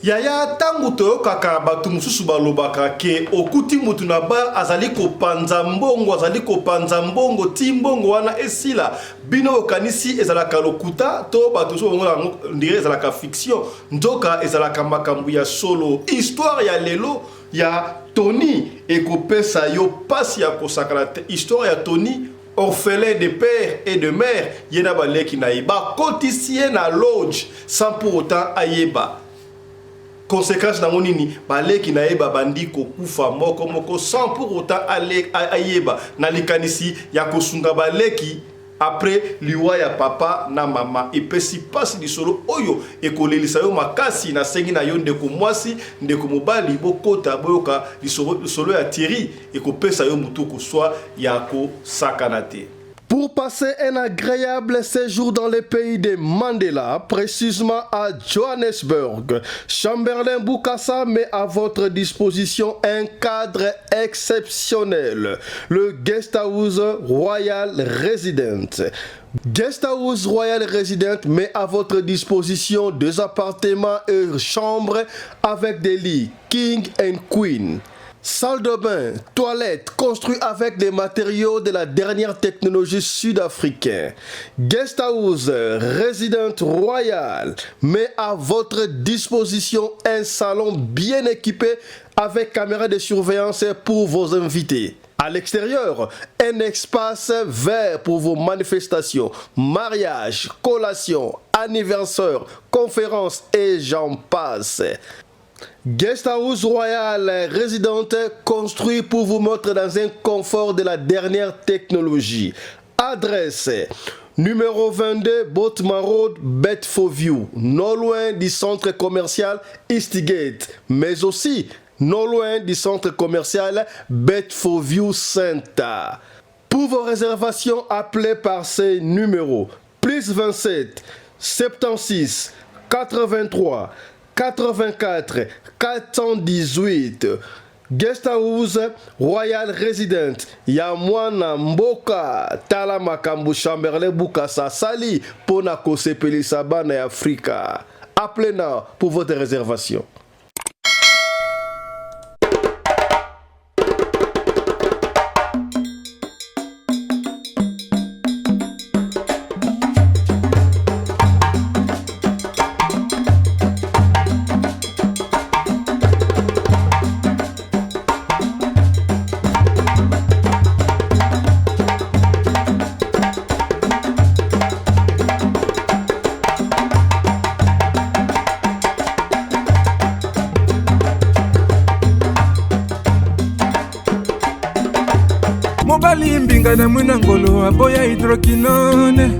Yaya tangu toyokaka batu mususu balobaka ke okuti mutu na ba azali kopanza mbongo ti mbongo wana esila bino okanisi ezalaka lokuta to batu so bongo ndire ezalaka fiction ndoka ezalaka makambu ya solo histoire ya lelo ya Tony ekopesa yo pasi ya kosakala te histoire ya Tony orphelin de père et de mère yena baleki na yeba kotisie na lodge sans pour autant ayeba. Conséquence na nini baleki na yeba bandiko kufa moko sans pour autant ayeba na likanisi ya kosunga baleki après liwa ya papa na mama epesi pasi di solo oyo ekolelisa yo makasi na sengi na yo ndeko mwasi ndeko mobali bokota boyoka di solo ya Thierry ekopesa yo mutuko soit ya ko sakanate. Pour passer un agréable séjour dans le pays de Mandela, précisément à Johannesburg, Chamberlain Bokassa met à votre disposition un cadre exceptionnel, le Guest House Royal Residence. Guest House Royal Residence met à votre disposition 2 appartements et chambres avec des lits King and Queen. Salle de bain, toilette, construit avec des matériaux de la dernière technologie sud-africaine. Guest House Residence Royal met à votre disposition un salon bien équipé avec caméra de surveillance pour vos invités. À l'extérieur, un espace vert pour vos manifestations, mariages, collations, anniversaires, conférences et j'en passe. Guest House Royal Residence construit pour vous mettre dans un confort de la dernière technologie. Adresse numéro 22 Boatman Road, Bedfordview, non loin du centre commercial Eastgate, mais aussi non loin du centre commercial Bedfordview Center. Pour vos réservations, appelez par ces numéros +27 76 83 84 418. Guest House Royal Residence ya mwana mboka tala makambu Chamberlain Bokassa sali pona kosepelisa bana ya Afrika. Appelez-nous pour votre réservation. Mobali mbinga na mwina ngolo aboya hydroquinone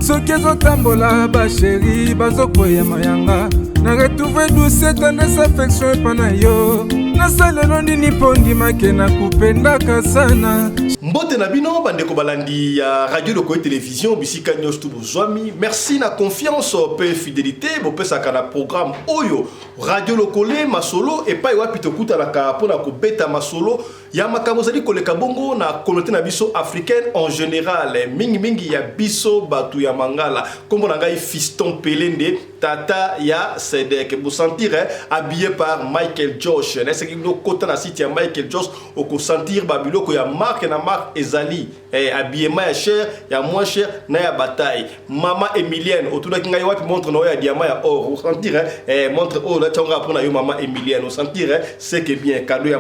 soki ezotambola basheri bazokoya mayanga na retrouve douce tendresse affection epa na yo nasalelo nini mpo ndimake na kupendaka sana. Mbote na bino bandeko balandi ya Radio Lokoe Télévision bisika nyos tu bozwami. Merci na confiance pe fidélité bopesaka na programme oyo Radio Lokole masolo epai wapi tokutalaka pona kobeta masolo ya makambo zali koleka bongo na communauté na biso africaine en général mingi ya biso batu ya mangala kombo na ngai Fiston Pelende tata ya Sedek vous sentir habillé par Michael Josh na seki no kota na site ya Michael Josh oko sentir babiloko ya marque na marque ezali habillement ya cher ya moins cher na ya bataille mama Emilienne otuna kinga wapi montre no ya diamant ya or vous sentir montre or la tonga pour na yo mama Emilienne vous sentir c'est que bien cadeau ya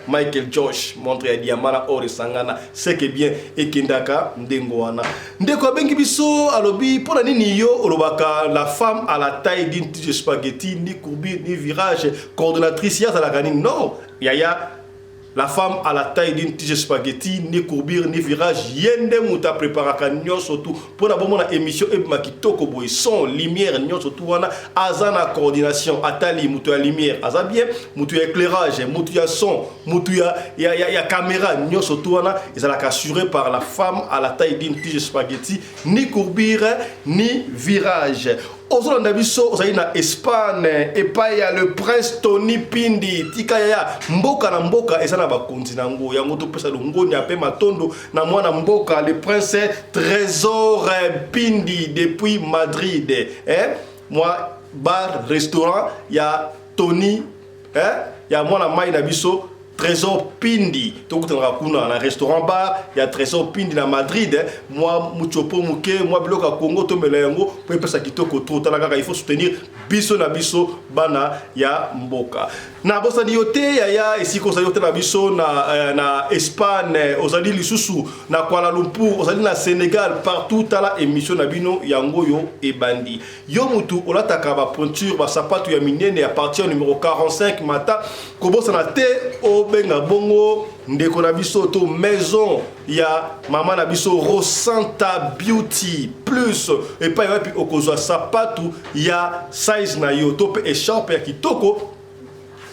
Michael Josh montre ya diamant na or sangana c'est que bien ekindaka ndengo wana ndeko bengi biso alobi pona nini yo olobaka la femme à la taille d'une tige spaghetti ni courbe ni virage coordonnatrice ya la ganine non yaya la femme à la taille d'une tige spaghetti ni courbure ni virage yende muta préparaka nyonso tout pour na bomona émission e makitoko boy son lumière nyonso tout wana azana coordination atali mutu ya lumière aza bien mutu ya éclairage mutu ya son mutu ya caméra nyonso tout wana ezalaka assuré par la femme à la taille d'une tige spaghetti ni courbure ni virage. Ozolanda biso ozali na Espagne epai ya le prince Tony Pindi tikaya mboka na mboka eza na bakonzi nango yango topesa longoni ape matondo na mwana mboka le prince Trésor Pindi depuis Madrid moi bar restaurant ya Tony ya mwana mai na biso Trésor Pindi, tout na restaurant bar, il y a Trésor Pindi na Madrid, moi muchopo muke, moi bloka Congo to melengo, pour pesa kitoko to talaka il faut soutenir biso na biso bana ya mboka. Na bosa ni yote ya ici ko sa yote na biso na Espagne, ozali lisusu na Kuala Lumpur, ozali na Sénégal, partout tala émission na bino yango yo e bandi. Yo mutu olataka ba pointure ba sapato ya minene à partir numéro 45 mata, ko bosa na te o benga bongo ndeko na biso to maison ya mama na biso Rosanta Beauty plus et pa yapi okozwa sapatu ya size na yo to pe écharpe ya kitoko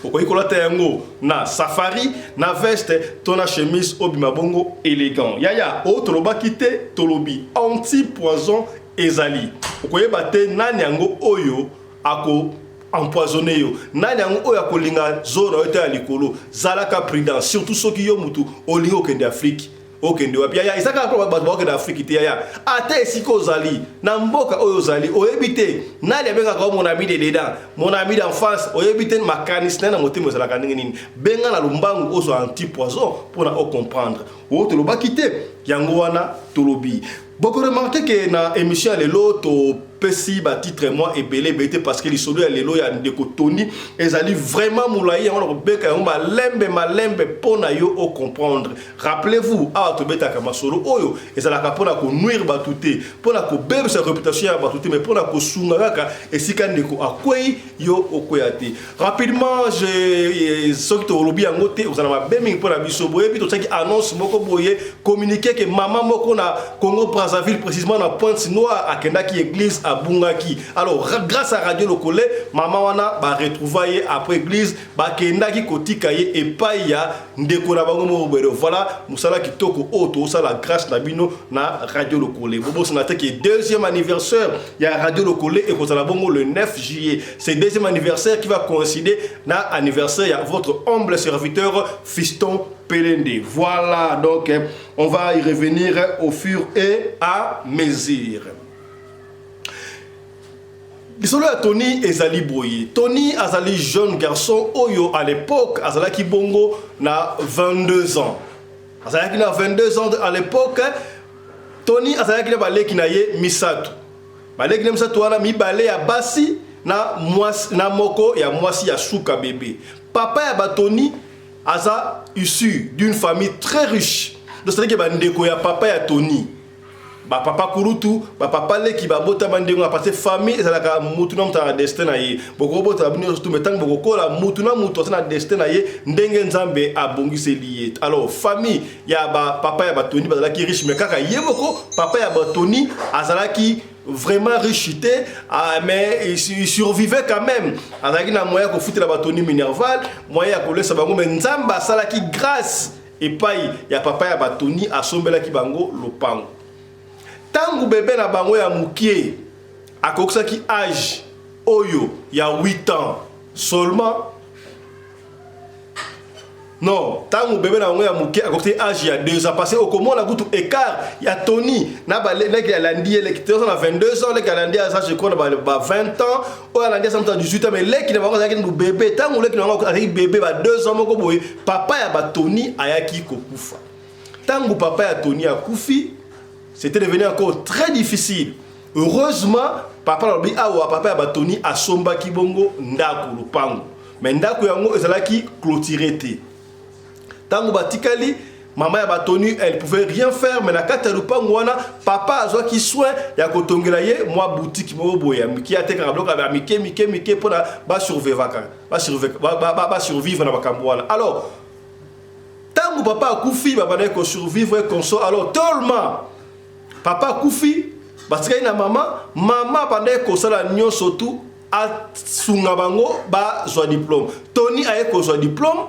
okoyikolata yango na safari na veste to na chemise obima bongo élégant yaya o toloba kite tolobi anti poison ezali okoyeba te nani yango oyo ako empoisonné yo nani yango oyo akolinga zona yote ya likolo zalaka prudent surtout soki yo mutu olingi okende Afrique okende wapi ya isaka ko bato bakende Afrique te ya ata esiko ozali na mboka oyo ozali oyebi te nani abenga ko mon ami de dedans mon ami d'enfance oyebi te makanisne na motema ezalaka ndenge nini benga na lumbangu ozo anti poison pour o comprendre o to lobaki te yango wana tolobi beaucoup remarqué que na émission lelo to pesi ba titre moi et belé bete parce que les solo ya lelo ya ndeko Tony ezali vraiment moulayi on beka on malembe pona yo o comprendre rappelez-vous a to beta kama solo oyo ezala ka pona ko nuire batute pona ko bebe sa réputation ya batute mais pona ko sunga kaka esika ndeko akwei yo okoyate rapidement je soki to lobi yango te ozala ma bemi pona biso boye bito tsaki annonce moko boye communiquer que maman moko na Congo Brazzaville précisément na Pointe-Noire akenda ki église à Bungaki. Alors grâce à Radio Lokole, maman wana ba retrouvailler après église ba kenda ki kotika ye et pa ya ndeko na bango mo bero. Voilà musala kitoko auto ça la grâce na bino na Radio Lokole. Bobo sonate qui est deuxième anniversaire ya Radio Lokole et kozala bongo le 9 juillet. C'est deuxième anniversaire qui va coïncider na anniversaire ya votre humble serviteur Fiston Pelende. Voilà, donc on va y revenir au fur et à mesure. Disons-le à Tony Ezali Boye. Tony Azali jeune garçon, Oyo à l'époque, Azala ki bongo na 22 ans. Azala ki na 22 ans à l'époque, Tony Azala ki na balé ki na ye Misatu. Balé ki na Misatu wana mi balé ya basi na moko ya mwasi ya suka bébé. Papa ya ba Tony Aza issu d'une famille très riche. Donc c'est-à-dire que bandeko ya papa ya Tony. Ba papa kurutu, ba papa le ki ba bota bandeko na parce que famille ezalaka mutu na mutu na destin na ye. Boko bota bino surtout metang boko kola mutu na na destin na ye ndenge nzambe abongisi lié. Alors famille ya ba papa ya ba Tony bazalaki riche mais kaka ye boko papa ya ba Tony azalaki vraiment richité, mais il survivait quand même. Azalaki na moyen ko foutre la batoni minerval, moyen ko laisser bango mais nzamba salaki grâce et pai ya papa ya batoni asombela ki bango lopango. Tangu bébé na bango ya mukie akokisaki âge oyo ya 8 ans seulement. Non, tangu bébé na ya mukie akokisaki âge ya 2 ans parce que au comment la goutte écart ya Tony na balé na ki landi le ki na 22 ans le ki landi ça je crois ba 20 ans o landi ça 18 ans mais le ki na bango zaki no bébé tangu le ki na bango avec bébé ba 2 ans moko boye papa ya ba Tony ayaki kokufa. Tangu papa ya Tony akufi c'était devenu encore très difficile. Heureusement, papa lobi awa papa ya Batoni asomba ki bongo ndako lupango. Mais ndako yango ezalaki clôturé te. Tango batikali maman ya Batoni elle pouvait rien faire mais na kata lupango wana papa azwa ki soin ya kotongela ye moi boutique mo boya ki ateka bloka ba mike pona ba survivre ba survivre na bakambo wana. Alors tango papa akufi ba bana ko survivre comme ça alors tellement papa Koufi, parce que na maman pendant que ça la nyon surtout a sunga bango ba zo diplôme. Tony a ko zo diplôme.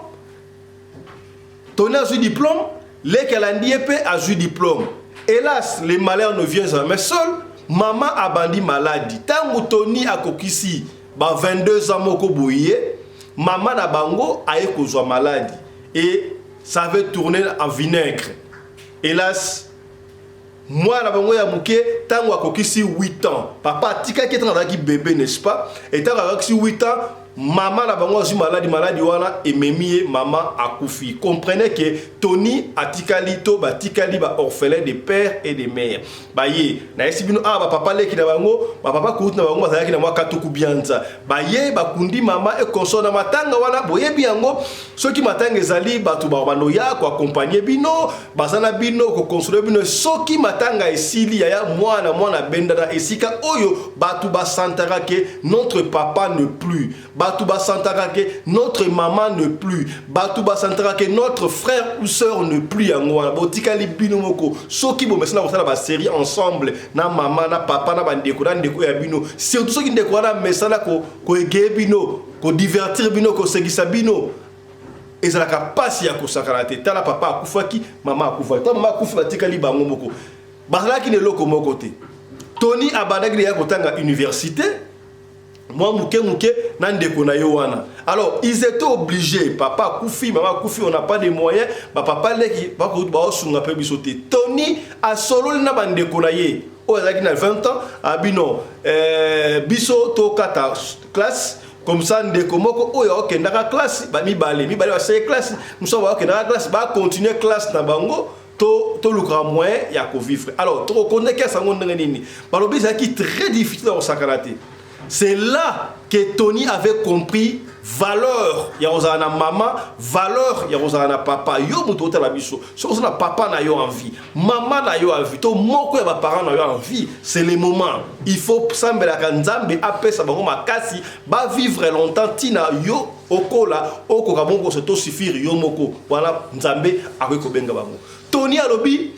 Tony a eu diplôme, les calendrier a eu diplôme. Hélas, les malheurs ne viennent jamais seuls. Maman a bandi maladie. Tant que Tony a kokisi ba 22 ans moko boye, maman na bango a ko zo maladie et ça avait tourné en vinaigre. Hélas moi na bango ya muke tango akokisi 8 ans papa tika ki tanga ki bébé n'est-ce pas et tango akokisi 8 ans maman na bango azu maladie wana ememi maman akufi. Comprenez que Tony atikali to batikali ba orphelin de père et de mère. Ba ye na esibino ba papa leki na bango ba papa kutu na bango bazalaki na mwa katuku bianza. Ba ye ba kundi maman e console na matanga wana boye biango soki matanga ezali batu ba bano ya ko accompagner bino bazana bino ko console bino soki matanga esili ya mwana bendana esika oyo batu ba santara ke notre papa ne plus. Batouba santara que notre maman ne plus. Batouba santara que notre frère ou sœur ne plus. Botika li bino moko. Soki bo mesna ko sala ba série ensemble na maman na papa na bandeko na ndeko ya bino. Surtout soki ndeko na mesala ko ege bino, ko divertir bino, ko segisa bino. Ezalaka pasi ya ko sakarate. Tala papa akufaki, maman akufaki. Ta maman akufa batika li bango moko. Bazala ki ne loko moko te. Tony abadaki ya kotanga université. Moi, mouké, n'andeko na yowana. Alors, ils étaient obligés. Papa Koufi, maman Koufi, on n'a pas de moyens. Papa Leki, papa Sunga pe bisote. Tony a solo na bandeko na ye. Oh, il a 20 ans. Abino, biso to kata classe. Comme ça, ndeko moko, oh, ok, ndaka classe. Ba mi bale va c'est classe. Nous sommes ok, ndaka classe. Ba continuer classe na bango. To lukra moyen ya ko vivre. Alors, to connaît que ça ngonde nini. Balobi ça qui très difficile au sakarate. C'est là que Tony avait compris valeur ya ozana maman, valeur ya ozana papa. Yo muto la biso. So ozana papa na yo envie, maman na yo envie, to moko ya ba parents na yo envie. C'est le moment. Il faut sambela kanzambe apesa bango makasi ba vivre longtemps tina yo okola okoka bongo se to suffire yo moko. Voilà nzambe akweko benga bango. Tony alobi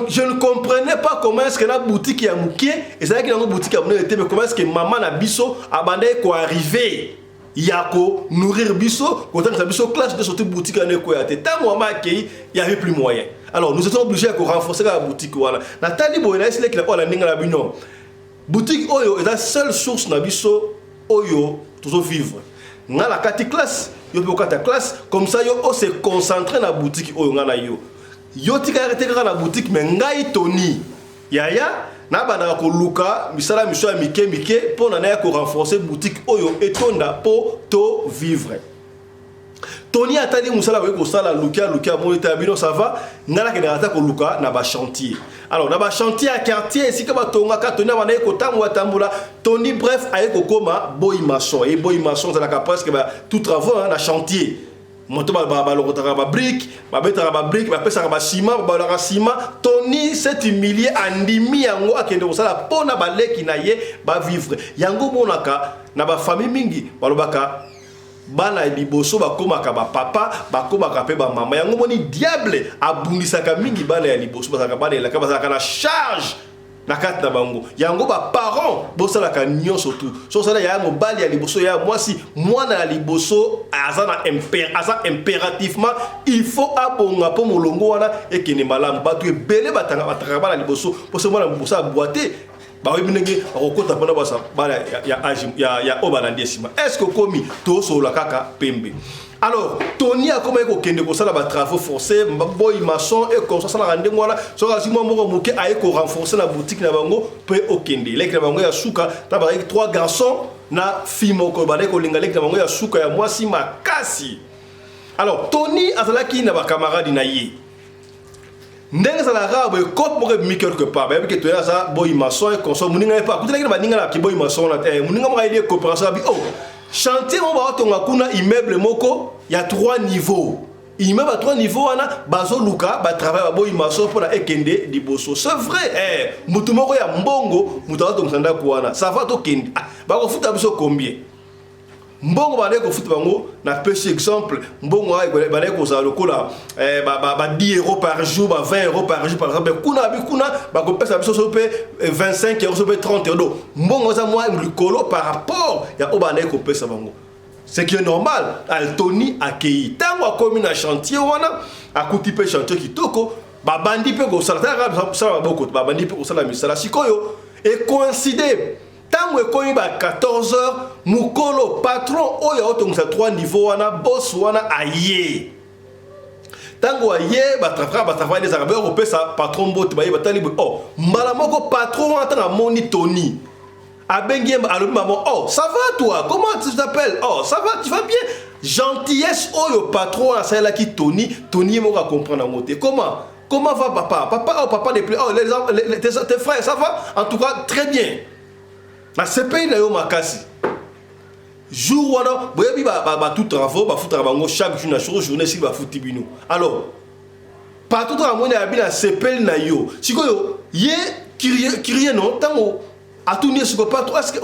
je ne comprenais pas comment est-ce que la boutique ya mouké et c'est là qu'il y a une boutique à était mais comment est-ce que maman na biso abandé ko arriver yako nourrir biso quand on a biso classe de sortir boutique à neko ya tête tant maman accueilli il y avait plus moyen. Alors nous étions obligés de renforcer la boutique voilà Nathalie Boyna c'est là qu'il a la ninga la bino boutique oyo est la seule source na biso oyo toujours vivre na la carte classe yo pe carte classe comme ça yo on se concentrer na boutique oyo ngana yo yo tika reteka na boutique mais ngai Tony yaya na bana ko luka misala miso ya mike pour na ko renforcer boutique oyo etonda po to vivre. Tony atali musala ko sala luka mo etabino ça va ngala ke na ko luka na ba chantier. Alors na ba chantier à quartier ici ka ba tonga ka Tony bana ko tamwa tambula Tony bref aye ko koma boy maçon et boy maçon ça la presque ba tout travaux na chantier. Moto ba lokotaka ba brique ba betaka ba brique ba pesa ba ciment ba la ciment Tony s'est humilié andimi yango akende ko sala pona ba leki na ye ba vivre yango monaka na ba famille mingi balobaka bana liboso ba komaka ba papa ba komaka pe ba mama yango moni diable abundisaka mingi bana ya liboso basaka bana la kabasaka na charge na kati na bango yango ba parents bosala ka nyonso tout so sala ya mobali ya liboso ya mwasi mwana ya liboso azana impérativement il faut abonga po molongo wana ekene malamu batu ebele bataka bana liboso po se mwana liboso aboite ba webinenge akokota pona basa bana ya obana ndesima est-ce que komi to so la kaka pembe. Alors, Tony a comme ko kende ko sala ba travaux forcés, boy maçon et comme ça sala rande ngwana, so ka simo moko moke ay ko renforcer la boutique na bango pe okende. Lek na bango ya suka, ta ba 3 garçons na fille moko ba ko linga lek na bango ya suka ya mwasi makasi. Alors, Tony azalaki na ba camarade na ye. Ndenge sala rabe ko pour mi quelque part, ba ke to ya sa boy maçon et comme ça muninga pas. Kutina ki ba ninga la ki boy maçon na muninga mo ile coopération bi oh. Chantier on va tonga kuna immeuble moko il y a 3 niveaux. Immeuble à 3 niveaux ana bazo luka ba travail ba boy maso pour na ekende liboso. C'est vrai mutu moko ya mbongo mutu ato msanda kuana. Ça va to kende. Ba ko futa biso combien? Mbongo ba ko futa bango na petit exemple mbongo ay ba ko za lokola ba 10 € par jour, ba 20 € par jour par exemple. Kuna ba ko pesa biso so pe 25 € so pe 30 €. Mbongo za moi likolo par rapport ya obane ko pesa bango. C'est qui est normal. Tony accueilli. Tant a commis un chantier wana a coupé chantier qui toko ba bandi pe ko sala ça beaucoup ba bandi pe ko sala misala sikoyo et coïncider. Tant que koyi ba 14 h mukolo patron oyo otonga 3 niveaux wana boss wana aye. tango ye batrafra des arabeurs au pesa patron bot ba batali oh mbala moko patron entanga moni Tony abengi alobi maman oh ça va toi comment tu t'appelles oh ça va tu vas bien gentillesse oh le patron a ça là qui Tony mo va comprendre monter comment va papa depuis oh tes frères ça va en tout cas très bien na ce pays là yo makasi jour wana boyebi ba tout travaux ba foutre bango chaque jour na journée si ba fouti bino alors partout dans le monde ya bina sepel na yo sikoyo ye kirie non tango atuni siko patron est-ce que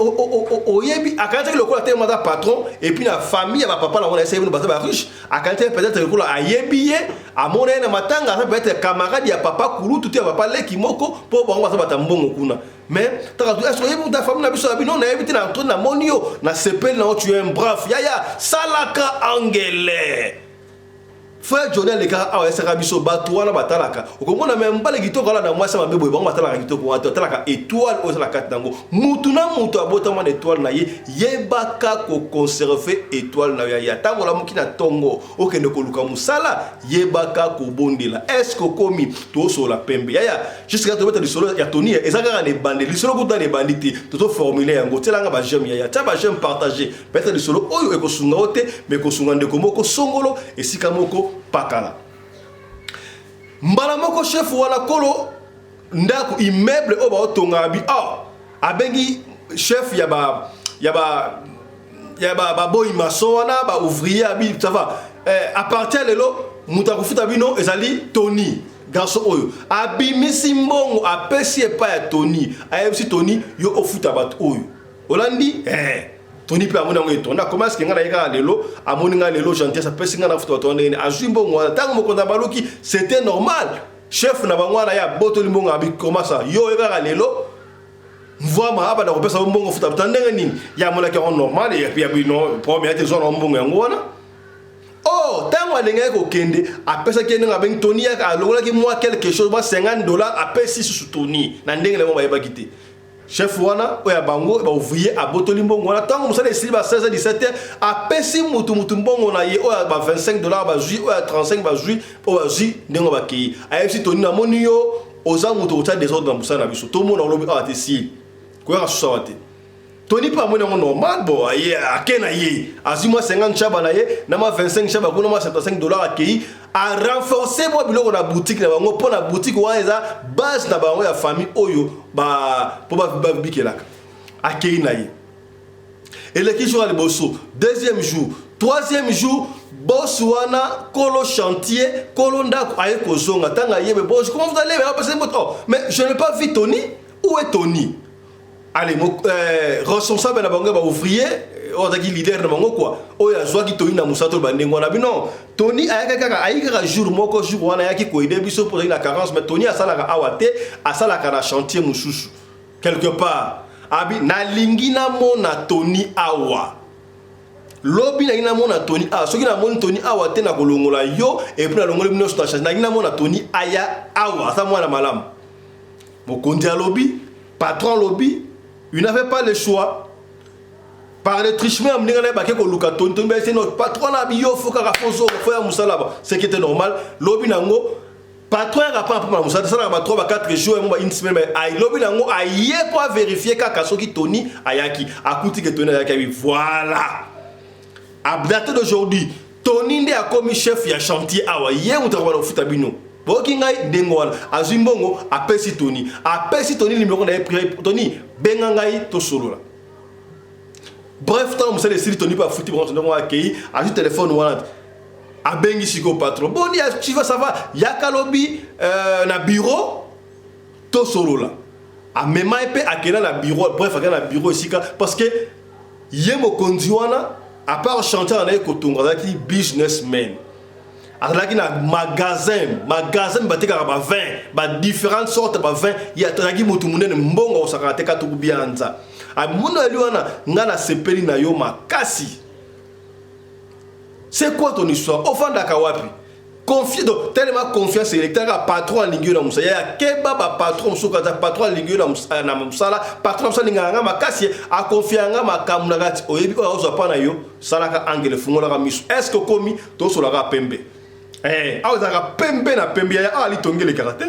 oyebi akante le kola tellement patron et puis la famille ba papa na wana essayer de ba riche akante peut-être le kola ayebi ye amona na matanga ça peut être camarade ya papa kulu tout ya papa leki moko po bango ba tambongo kuna mais est-ce que yebi ta famille na biso bino na yebi na entre na monio na sepel na tu es un brave yaya salaka angele frère Johnny le gars a essa rabiso bato wana batalaka okomona même pas le kitoko la na mwasa mabebo bango batalaka kitoko wato talaka étoile au la carte dango mutu na mutu abota mwana étoile na ye yebaka ko conserver étoile na ya tango la mukina tongo okende ko luka musala yebaka ko bondela est-ce que komi to so la pembe yaya jusqu'à to mettre le solo ya Tony ezaka ne bande le solo ko dans les bandits to formuler yango telanga ba j'aime yaya ta ba j'aime partager peut-être le solo oyo e ko sunga ote mais ko sunga ndeko moko songolo esika moko pakala mbala moko chef wala kolo ndako immeuble o ba otonga bi abengi chef ya ba boy maçon wana ba ouvrier abi ça va à partir lelo muta kufuta bino ezali Tony garçon oyo abimisi mbongo apesi epa ya Tony ayebisi Tony yo ofuta bat oyo olandi Tony peut amener un étonnement. Comment est-ce qu'il y a un lelo, amener un lelo gentil, ça peut signer un photo tourner. À Jumbo, tant que mon baloki, c'était normal. Chef n'a pas moi ya boto limbonga abi comment ça? Yo ega lelo. Vois ma aba da ko pesa mbongo futa tandenge nini? Ya mona ki on normal et puis abi non premier te zone mbongo yango wana. Oh, tant que les ko kende, apesa kende ngabeng Tony ya alola ki moi quelque chose ba $50 apesi sur Tony. Na ndenge le mo ba yeba kité. Chef wana oya bango ba ouvrier a botoli mbongo wana tango musala esili ba 16h 17h a pesi mutu mbongo na ye oya ba $25 ba jui oya 35 ba jui po ba jui ndengo ba ki a yesi Tony na moni yo oza mutu ota désordre na musala biso to mona lobi a te si ko ya susa Tony pa moni normal bo aye akena ye azima 50 chaba na ye na ma 25 chaba ko na ma $75 akei a renforcer mo biloko na boutique na bango po na boutique wa eza base na bango ya famille oyo ba po ba bikelaka akei na ye et le qui jour le bosso deuxième jour troisième jour boss wana kolo chantier kolo ndako aye kozonga tanga yebe boss comment vous allez mais je n'ai pas vu Tony où est Tony allez responsable na bango ba ouvrier ozaki leader na bango quoi oya zwaki Tony na musato bandengo na bino Tony ayaka jour moko jour wana yaki ko aider biso pour la carence mais Tony asalaka awate asalaka na chantier mususu quelque part abi na lingi na mona Tony awa lobi na ina mona Tony soki na mona Tony awa te na kolongola yo et puis na longoli bino sta change na ina mona Tony aya awa sa mwana malamu mokonzi ya lobby patron lobby il n'avait pas le choix par le trichement amener ba ke ko luka Tony c'est notre patron na bio foka fozo fo ya musalaba ce qui était normal lobby nango patron a pas pour musala ça na ba 3 ba 4 jours et une semaine mais ai lobby nango aye pour vérifier kaka soki Tony ayaki akuti que Tony ayaki voilà à date d'aujourd'hui Tony nde a commis chef ya chantier awa ye mutakwa futa bino boki ngai dengwana azimbongo apesi Tony numéro na Tony benga ngai to solola bref tant musala sili Tony pas futi bon ndongo akei a du téléphone wana a bengi siko patron boni tu vas ça va yaka lobby na bureau to solola a mema epe akena na bureau bref akena na bureau sika parce que yemo konzi wana à part chanter en ekotonga qui businessman azalaki na magasin batekaka ba vin ba différentes sortes ba vin ya tozalaki motu munene mbongo osaka te katuku bianza amuno eli wana nga na sepeli na yo makasi. C'est quoi ton histoire? Ofandaka wapi? Tellement confiance électrique patron lingio na musala ya keba ba patron musuka za patron lingio na musala patron musala nganga makasi a confianga makamu na gati oyebi ozo pana yo salaka angele fungola ka misu est-ce que komi to solaka pembe Aozaka pembe na pembe ya ali tongele karaté.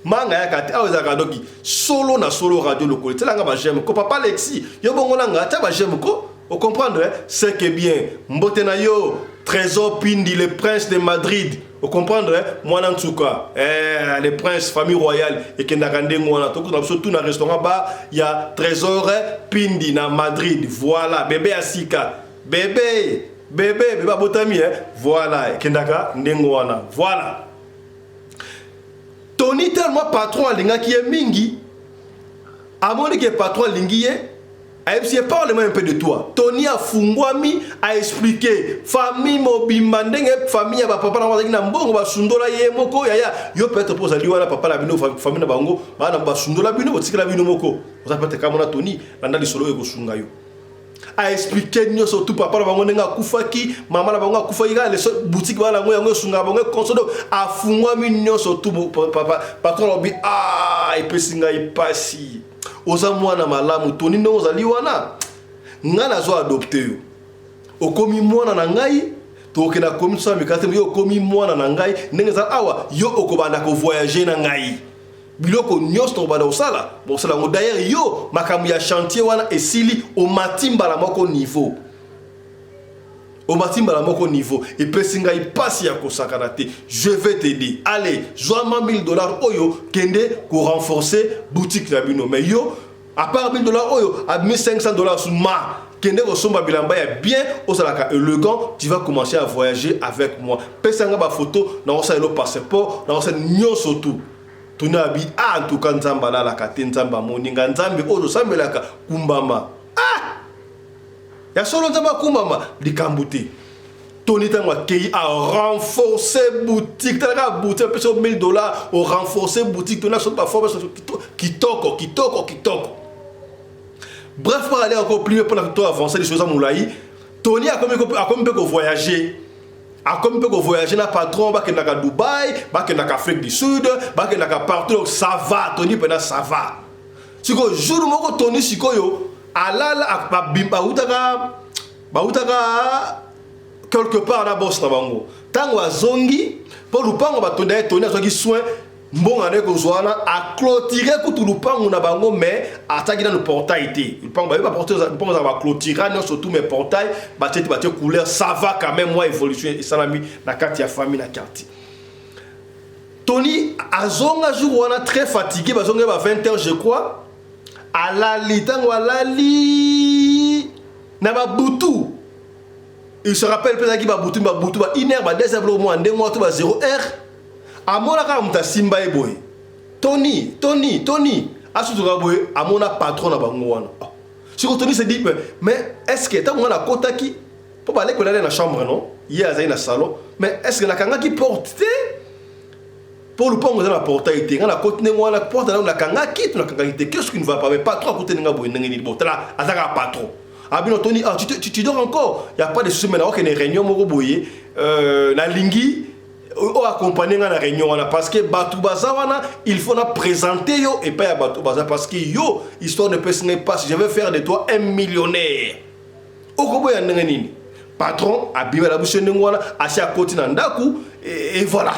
Manga ya kate aozaka doki solo na solo radio lokole. Telanga ba j'aime ko papa Lexi. Yo bongola nga ta ba j'aime ko. Vous comprenez? C'est que bien. Mbote na yo Trésor Pindi le prince de Madrid. Vous comprenez? Moi en tout cas, le prince famille royale et kendakande ngwana to ko tout na restaurant ba il y a Trésor Pindi na Madrid. Voilà, bébé Asika. Bébé botami voilà kendaka ndengwana. Voilà. Tony tellement patron alinga qui est mingi. Amoni que patron lingiye. Je parle un peu de toi. Tony a fungwami a expliqué famille mobimba ndenge famille ya papa na bazaki na mbongo ba sundola ye moko yaya yo peut-être pour ça liwa na papa la bino famille na bango bana ba sundola bino botikela bino moko ça peut être comme na Tony banda lisolo eko sunga yo a expliqué nyoso tout papa na bango ndenga kufaki mama na bango akufaki ga les boutique bana ngo sunga bango konsodo a fungwami nyoso tout papa patron obi epesinga ipasi oza mwana malamu Tony ndo ozali wana nga nazo adopté yo okomi mwana na ngai toke na komi so mikate yo okomi mwana na ngai ndenge za awa yo okobanda ko voyager na ngai biloko nyos to banda osala bosala ngo d'ailleurs yo makamu ya chantier wana esili o matimba la moko niveau et pesinga ipasi ya kosakana te. Je vais t'aider. Allez, joins-moi $1000 oyo kende ko renforcer boutique na bino. Mais yo, à part $1000 oyo, à $1500 sous ma kende ko somba bilamba ya bien osalaka élégant, tu vas commencer à voyager avec moi. Pesanga ba photo na osa le passeport, na osa nyoso tout. Tuna abi en tout cas nzamba la kate nzamba moninga nzambe ozo sambelaka kumbama. Ya solo nzamba kumbama likambuti. Tony Tango a renforcé boutique. T'as boutique peu sur $1000 au renforcer boutique. Tony a pas fort qui toko. Bref, pour aller encore plus pour toi avancer les choses à Moulaï. Tony a comme peu voyager. A comme peu voyager na patron ba kendaka Dubaï, ba kendaka Afrique du Sud, ba kendaka partout ça va. Tony pena ça va. Siko jour moko Tony sikoyo alala ba utaka quelque part na boss na bango tango azongi pour lupango batonda Tony azongi soin mbonga ne ko zwana a clôturer ku lupango na bango mais ataki na le portail té lupango ba porter lupango za ba clôturer non surtout mes portail ba tete couleur ça va quand même moi évolution et salami na carte ya famille na quartier. Tony azonga jour wana très fatigué bazonga ba 20h je crois alali tango alali na ba butu. Il se rappelle peut-être qu'il va bouter iner ba deuxième au moins 2 mois tout ba 0 heure amona ka muta simba e boy Tony asuzuka boy amona patron na bango wana siko Tony se dit mais est-ce que tant on a kotaki pour aller ko na chambre non hier azai na salon mais est-ce que la kanga qui porte pour le pongo dans la portail té na côté ngwa la porte na kanga qui na kanga qui qu'est-ce qui ne va pas mais patron côté nga boy ngeni botala azaka patron. Abino Tony, tu dors encore. Il n'y a pas de soucis maintenant. Il y a une réunion moroboye. La lingi, on accompagne la réunion parce que Batou Bazawana, il faut la présenter yo et pas à Batou Baza parce que yo, histoire ne peut pas. Si je veux faire de toi un millionnaire. Okobo ya nini. Patron, abime la bouche n'engwana, assis à côté nandaku et voilà.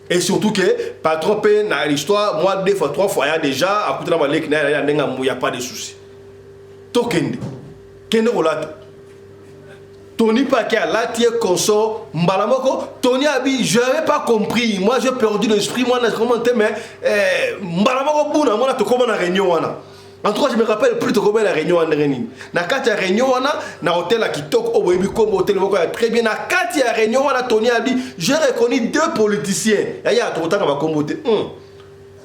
Et surtout que patron paye dans l'histoire, moi 2 fois 3 fois déjà à côté de la malek il n'y a pas de soucis. Tokende. Kende rolate. Tony Paquet là tu es consort mbalamoko Tony abi je n'avais pas compris moi j'ai perdu l'esprit moi na commenté mais mbalamoko buna moi to comment na réunion wana en tout cas je me rappelle plus de comment la réunion wana nini na kati ya réunion wana na hôtel à Kitoko au boyebi comme hôtel moko très bien na kati ya réunion wana Tony abi j'ai reconnu 2 politiciens ya to tanga ba kombote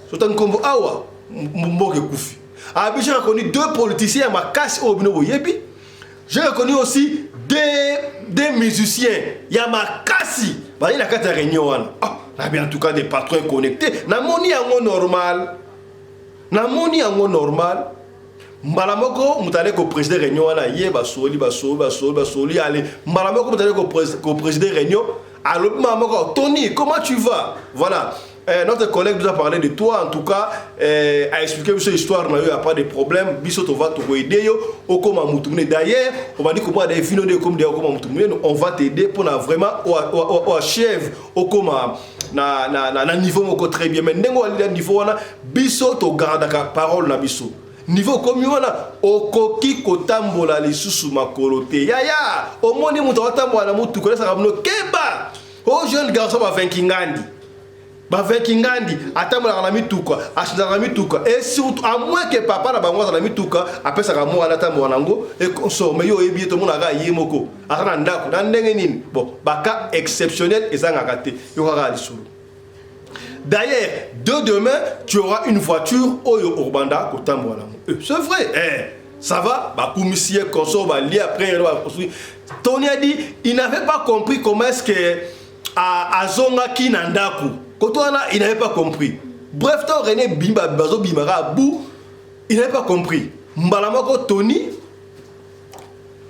sotan kombo awa mboke kufi abi j'ai reconnu 2 politiciens ma casse au bino boyebi. J'ai reconnu aussi des musiciens. Il y a Makassi. Il y a 4 réunions. En tout cas des patrons connectés. Namoni ango normal. Malamoko mutale ko président réunion wana yé basoli allez. Malamoko mutale ko président réunion. Alors malamoko Tony, comment tu vas? Voilà. notre collègue nous a parlé de toi, en tout cas, a expliqué cette histoire, il n'y a pas de problème. Bissot, on va t'aider. D'ailleurs, on va dire comment des films on va t'aider pour vraiment au chef, au comment na niveau très bien. Mais n'importe niveau Bissot, tu gardes la parole na Bissot. Niveau comme wana okoki kotambola lisusu makolo te yaya omoni mutu watambola mutu kolesa kabno keba o jeune garçon ba vankingandi atambola na mituka ashinda na mituka et surtout à moins que papa na bango na mituka apesa ka mwana atambola nango et consommer yo ebi to mona ga yemoko akana ndako na ndenge nini bon baka exceptionnel ezanga kate yo ka lisulu. D'ailleurs, demain, tu auras une voiture Oyo Urbanda Kotambola. C'est vrai, ça va. Bah, commissaire, consort, bah, li après, Tony a dit, il n'avait pas compris comment est-ce que à Zonga ki nandaku. Kotoana, il n'avait pas compris. Bref, tant René Bimba Bazo Bimara Bou, il n'avait pas compris. Mbalamako Tony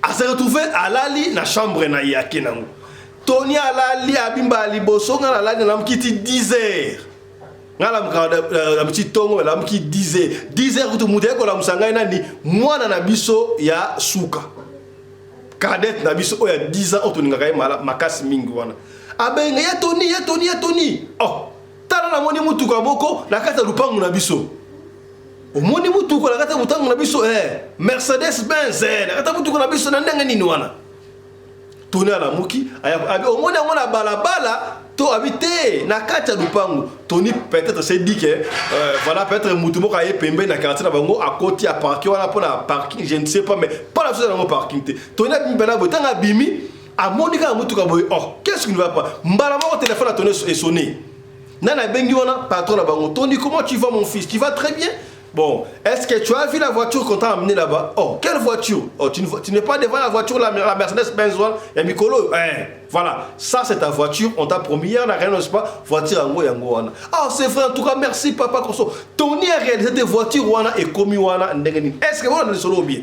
a se retrouvé à Lali na chambre na Yakenango. Tony Alali Abimba Liboso na Lali na mkiti 10 heures. La petite tongo la mki 10 heures. 10 heures tout muté ko la musanga nani mwana na biso ya suka. Cadet na biso ya 10 ans otoninga kay makasi mingi wana. Abenga ya Tony. Oh, tala na moni mutuka moko na kata lupangu na biso. Omoni mutuka na kata mutangu na biso Mercedes Benz na kata mutuka na biso na ndenge nini wana. Tony ala muki omoni ngona balabala to habité na kata lupangu. Tony peut-être s'est dit que voilà peut-être mutumo ka yepembe na quartier na bango à côté à parking wala pour la parking je ne sais pas mais pas la chose dans mon parking. Tony bimba botanga bimi a monika mutuka boy. Oh, qu'est-ce qui ne va pas? Mbala mo téléphone a sonné. Nana bengi wana patron la bango. Tony, comment tu vas mon fils? Tu vas très bien? Bon, est-ce que tu as vu la voiture qu'on t'a amenée là-bas? Oh, quelle voiture? Oh, tu n'es pas devant la voiture, la Mercedes-Benz, et Mikolo. Voilà, ça c'est ta voiture, on t'a promis hier, n'a rien, n'est-ce pas? Voiture en yango wana. Oh, c'est vrai, en tout cas, merci papa Koso. Tony a réalisé des voitures wana et commis wana. Est-ce que vous avez solo bien?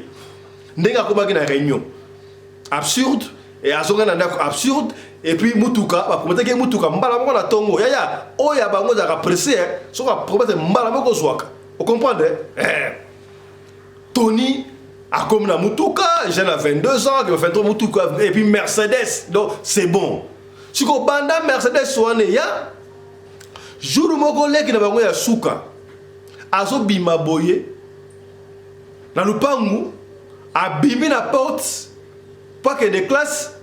N'enga comment une réunion? Absurde, et à son absurde, et puis Mutuka, pour mettre que Mutuka, Mbalamoko la tongo, yaya, oya bango da pressé, so va promettre Mbalamoko zwaka. Vous comprenez? Tony a comme la Mutuka, j'ai 22 ans, il va faire Mutuka, et puis Mercedes, donc c'est bon. Si vous banda Mercedes soane ya, jour moko leki na bango ya suka, azo bima boye, na lupangu, abimi na porte, pas que des classes,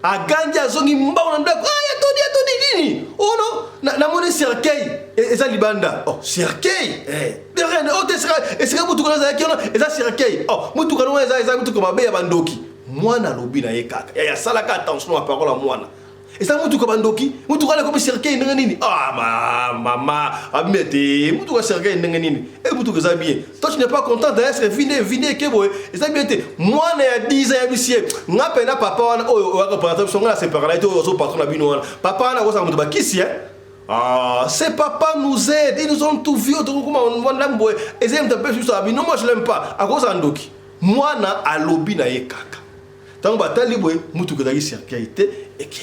a gandi azongi mbao na ndako, ya Tony nini? Oh non, na moni cercueil, et ça libanda. Oh, cercueil, de rien, oh, et c'est mutuka na za kiona, et ça cercueil. Oh, mutuka no eza mutuka mabe ya bandoki. Mwana lobi na ye kaka. Ya salaka attention à parole à mwana. Et ça mutuka bandoki, mutuka na comme cercueil ndenge nini? Ah mama, abimete, mutuka cercueil ndenge nini? Et mutuka za bien. Toi tu n'es pas content d'être vine que boy. Et ça bien te. Mwana ya 10 ans ya bisie. Ngape na papa wana oyo représentateur songa la séparalité oyo patron na bino wana. Papa wana ko sa mutuka kisi Ah, ces papas nous aident, ils nous ont tout vu, comment on l'aime, et ils aiment un peu sur ça, non, moi je l'aime pas, à cause d'Andoki. Moi, na à lobby na ye kaka. Tant que tu as mutu que tu as circuité, et ok.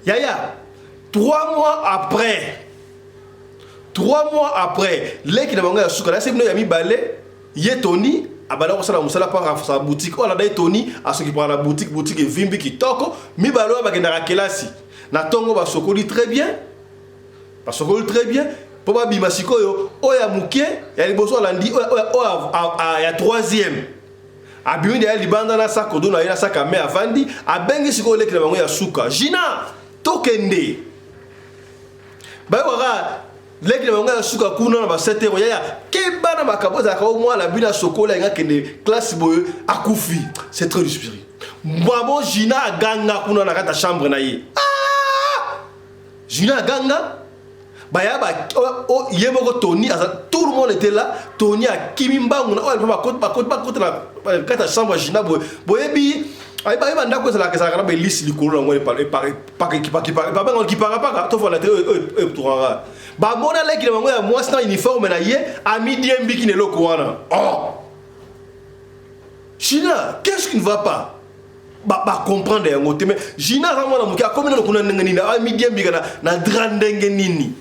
Yaya, 3 mois après, les qui n'ont pas eu là, c'est venu à mi balai, yé Tony, à balai, on s'en a musala par sa boutique, on a d'ailleurs Tony, à ceux qui prennent la boutique et Vimbi qui toko, mi balo à bagenda kelasi. Na tongo ba sokoli très bien. Ba sokoli très bien. Po ba bima sikoyo oya muke ya liboso landi ya 3e. Abimi de libanda na sakodo na ina saka me avandi abengi sikoyo lekela bango ya suka. Jina tokende. Ba wara lekela bango ya suka kuna na ba 7 heures ya keba na bakaboza ka au moins la bina sokola nga kende classe boyo akufi. C'est très difficile. Mwabo Jina ganga kuna na kata chambre na ye. Jina Ganga, Bayaba, Yemoko Tony, tout le monde était là. Tony a Kimimba, on a la chambre Jina Boyebi. Aïe, Ndako, c'est la Casara, mais liste du colon, on est pas qui parle pas, tout le monde. Bamona leki na bango moi c'est uniforme na ye a midi mbiki ne loko wana. Oh. China, qu'est-ce qui ne va pas? comprendre yango te mais jina za mwana muke akomi na kuna ndenge na midi mbika na drandenge nini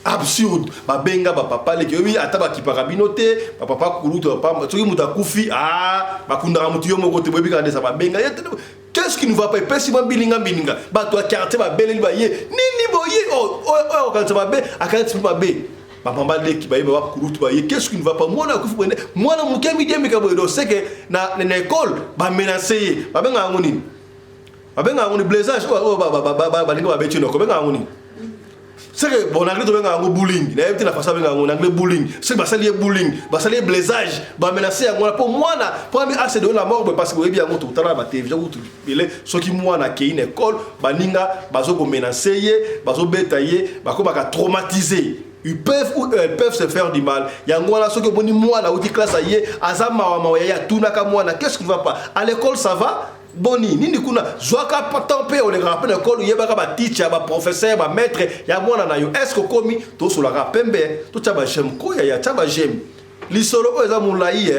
absurde babenga papa leki oui ata bakipaka bino te papa kulutu papa soki muta kufi bakunda mutu yo moko te bobi kande sa babenga qu'est-ce qui ne va pas pesi bilinga bato a quartier babeleli baye nini boye quand ça va be akati babe papa leki baye baba kulutu baye qu'est-ce qui ne va pas mwana kufi bone mwana muke midi mbika boye c'est que na école ba menacer babenga ngoni blessage balinga babetino ko benga ngoni. C'est que bon anglais to benga ngo bullying na yebti na fasa benga ngo anglais bullying c'est que basali bullying basali blessage ba menacer yango pour mwana premier acte de la mort parce que yebi yango to tala ba télévision to bele soki mwana ke une école baninga bazo ko menacer bazo betailler bako baka traumatiser ils peuvent se faire du mal yango la soki boni mwana outi classe aye azama wa ya tunaka mwana qu'est-ce qui va pas à l'école ça va boni nini kuna zwaka patampe on les rappelle école yebaka ba teacher ba professeur ba maître ya mwana na yo est-ce que komi to sur la rapembe to taba jem ko ya taba jem lisolo ko eza mulai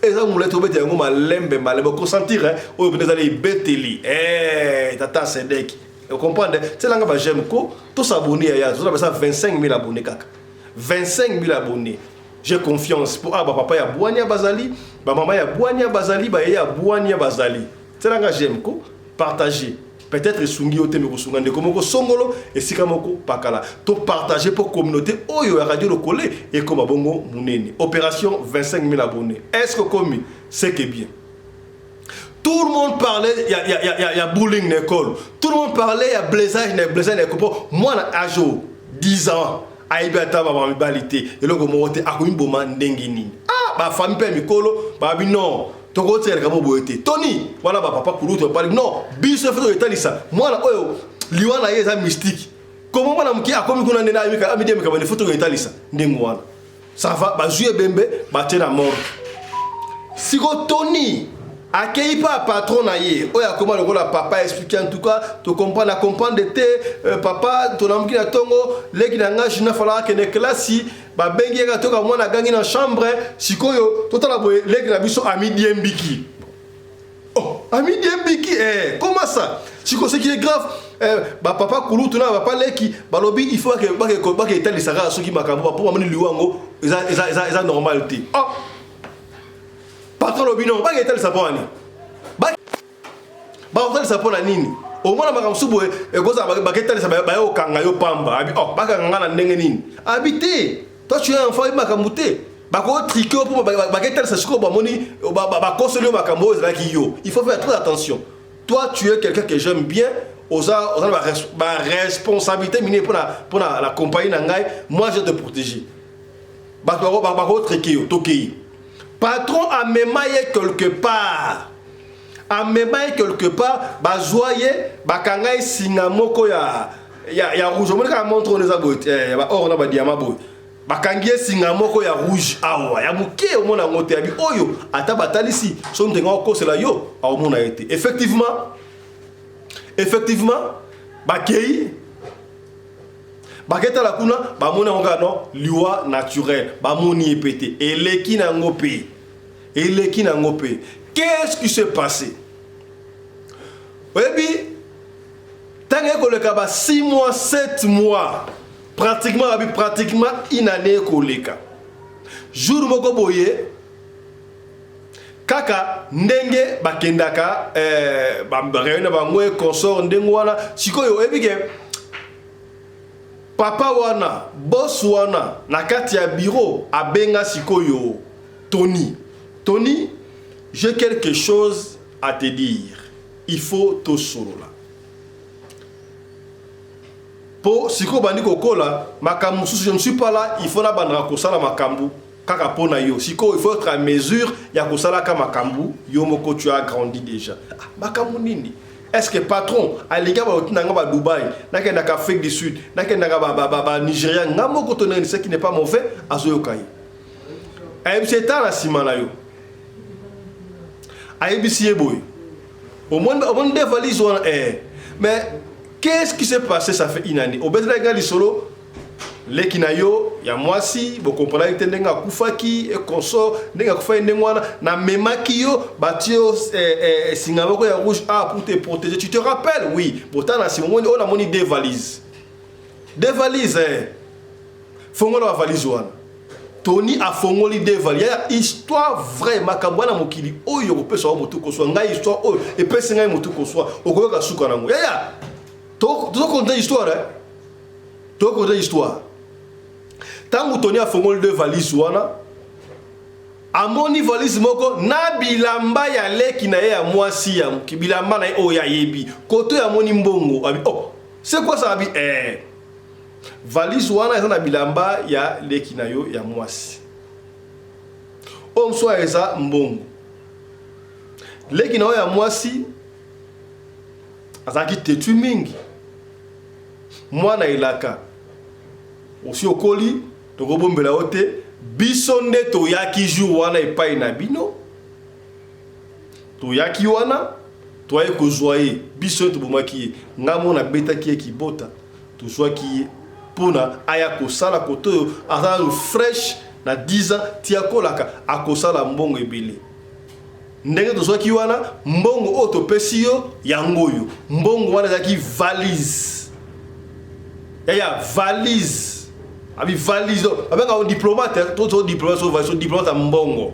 eza mulai to bete yango malembe consentir o peut aller beteli tata Sedek vous comprenez c'est là nga ba jem ko to s'abonner ya to ça 25 000 abonnés kaka 25 000 abonnés. J'ai confiance pour papa ya Bouania Bazali, maman ya Bouania Bazali, ya Bouania Bazali. C'est là que j'aime ko partager. Peut-être sungi ote me kusungande komoko songolo et sikamoko pakala. To partager pour communauté oyo ya radio Lokole et comme bongo munene. Opération 25 000 abonnés. Est-ce que comme c'est que bien. Tout le monde parlait, il y a bullying dans l'école. Tout le monde parlait, il y a blessage dans l'école. Moi, à jour, 10 ans. Aibata ba mibalité et loko mote akomi boma ndengini ba famille pe mikolo ba bi non to ko tsere ka mo boete Tony wala ba papa kulu to parle non biso fait etalisa mwana oyo liwana yeza mystique comment mwana mki akomi kuna ndena amika amide mika ba photo etalisa ndengo wana ça va ba jouer bembe ba tena mort siko Tony accueille pas patron naie oya comment le rôle papa expliquer en tout cas tu comprends de te papa ton ami qui na tongo leki na ngashi na fala que ne classe ba bengi ka toka mwana gangi na chambre sikoyo totala boye leki na biso ami diembiki ami diembiki comment ça siko ce qui est grave ba papa kulu tuna ba papa leki ba lobi il faut que ba etali sara soki makambo pour amoni liwango eza normalité patron lobino ba ngetel saponi ba hotel sapona nini o mona makamsubo goza ba ngetel sa ba yo kanga yo pamba abi ba kanga na ndenge nini habité toi tu es un enfant makamute ba ko triquer pour ba ngetel sa siko ba moni ba console makambo za ki yo il faut faire très attention toi tu es quelqu'un que j'aime bien oza ba responsabilité minée pour la compagnie na ngai moi je te protéger ba ko triquer yo tokei. Patron a mémaillé quelque part. Ba joye, ba kangai singamoko ya rouge. On ka montre on les a bout. Ba or na ba diamant bout. Ba kangie singamoko ya rouge. Awa, ya muke o mona ngote abi oyo ata batalisi. So ntenga ko c'est la yo, a o mona été. Effectivement, ba kei baketa la kuna ba mona ngano liwa naturel ba moni epete eleki na ngope qu'est-ce qui s'est passé oyebi tanga koleka ba 6 mois 7 mois pratiquement une année koleka jour moko boye kaka ndenge bakendaka ba réunion ba ngwe consort ndenge wana sikoyo oyebi ke papa wana, boss wana, na kati ya bureau, abenga sikoyo, Tony, j'ai quelque chose à te dire. Il faut to solo là. Po siko bandi kokola, makambu je ne suis pas là, il faut na bandra kosala makambu. Kaka pona yo, siko il faut être à mesure ya kosala ka makambu, yo moko tu as grandi déjà. Makambu nini? Est-ce que patron a les gars ba Dubaï, na ke na Afrique du Sud, na ke na ba Nigeria, ngamo ko tonner ce qui n'est pas mauvais azoyo kai. C'est ta la simana yo. ABCE boy. Au moins des valises on mais qu'est-ce qui s'est passé ça fait une année. Au besoin gars solo leki na yo ya mwasi bo comprendre que ndenga kufaki et consort ndenga kufa ndengwana na memaki yo batio singaboko ya rouge pour te protéger. Tu te rappelles? Oui, pourtant na simoni on a moni deux valises fongolo la valise wana Tony a fongoli deux valises. Il y a histoire vraie makabwana mokili oyo ko pesa motu ko so ngai histoire oyo et pesa ngai motu ko so okoyoka suka nango ya to konta histoire to konta histoire. Tangu Tony a fongoli deux valises wana amoni valise moko na bilamba ya leki na ya mwasi ya bilamba na o ya yebi koto ya moni mbongo abi oh c'est quoi ça abi valise wana eza na bilamba ya leki na yo ya mwasi o mswa eza mbongo leki na yo ya mwasi azaki tetu mingi mwana elaka osi okoli tokobombela ote biso nde toyaki jour wana epai na bino toyaki wana toye kozwa ye biso tobomaki ye ngamo na betaki ye kibota tozwaki ye pona aya kosala koto oyo azala fresh na 10 ans tiakolaka akosala mbongo ebele ndenge tozwaki wana mbongo oyo topesi yo yango oyo mbongo wana ezalaki valise yaya valise abi valise avec un diplomate tout diplomate so diplomate mbongo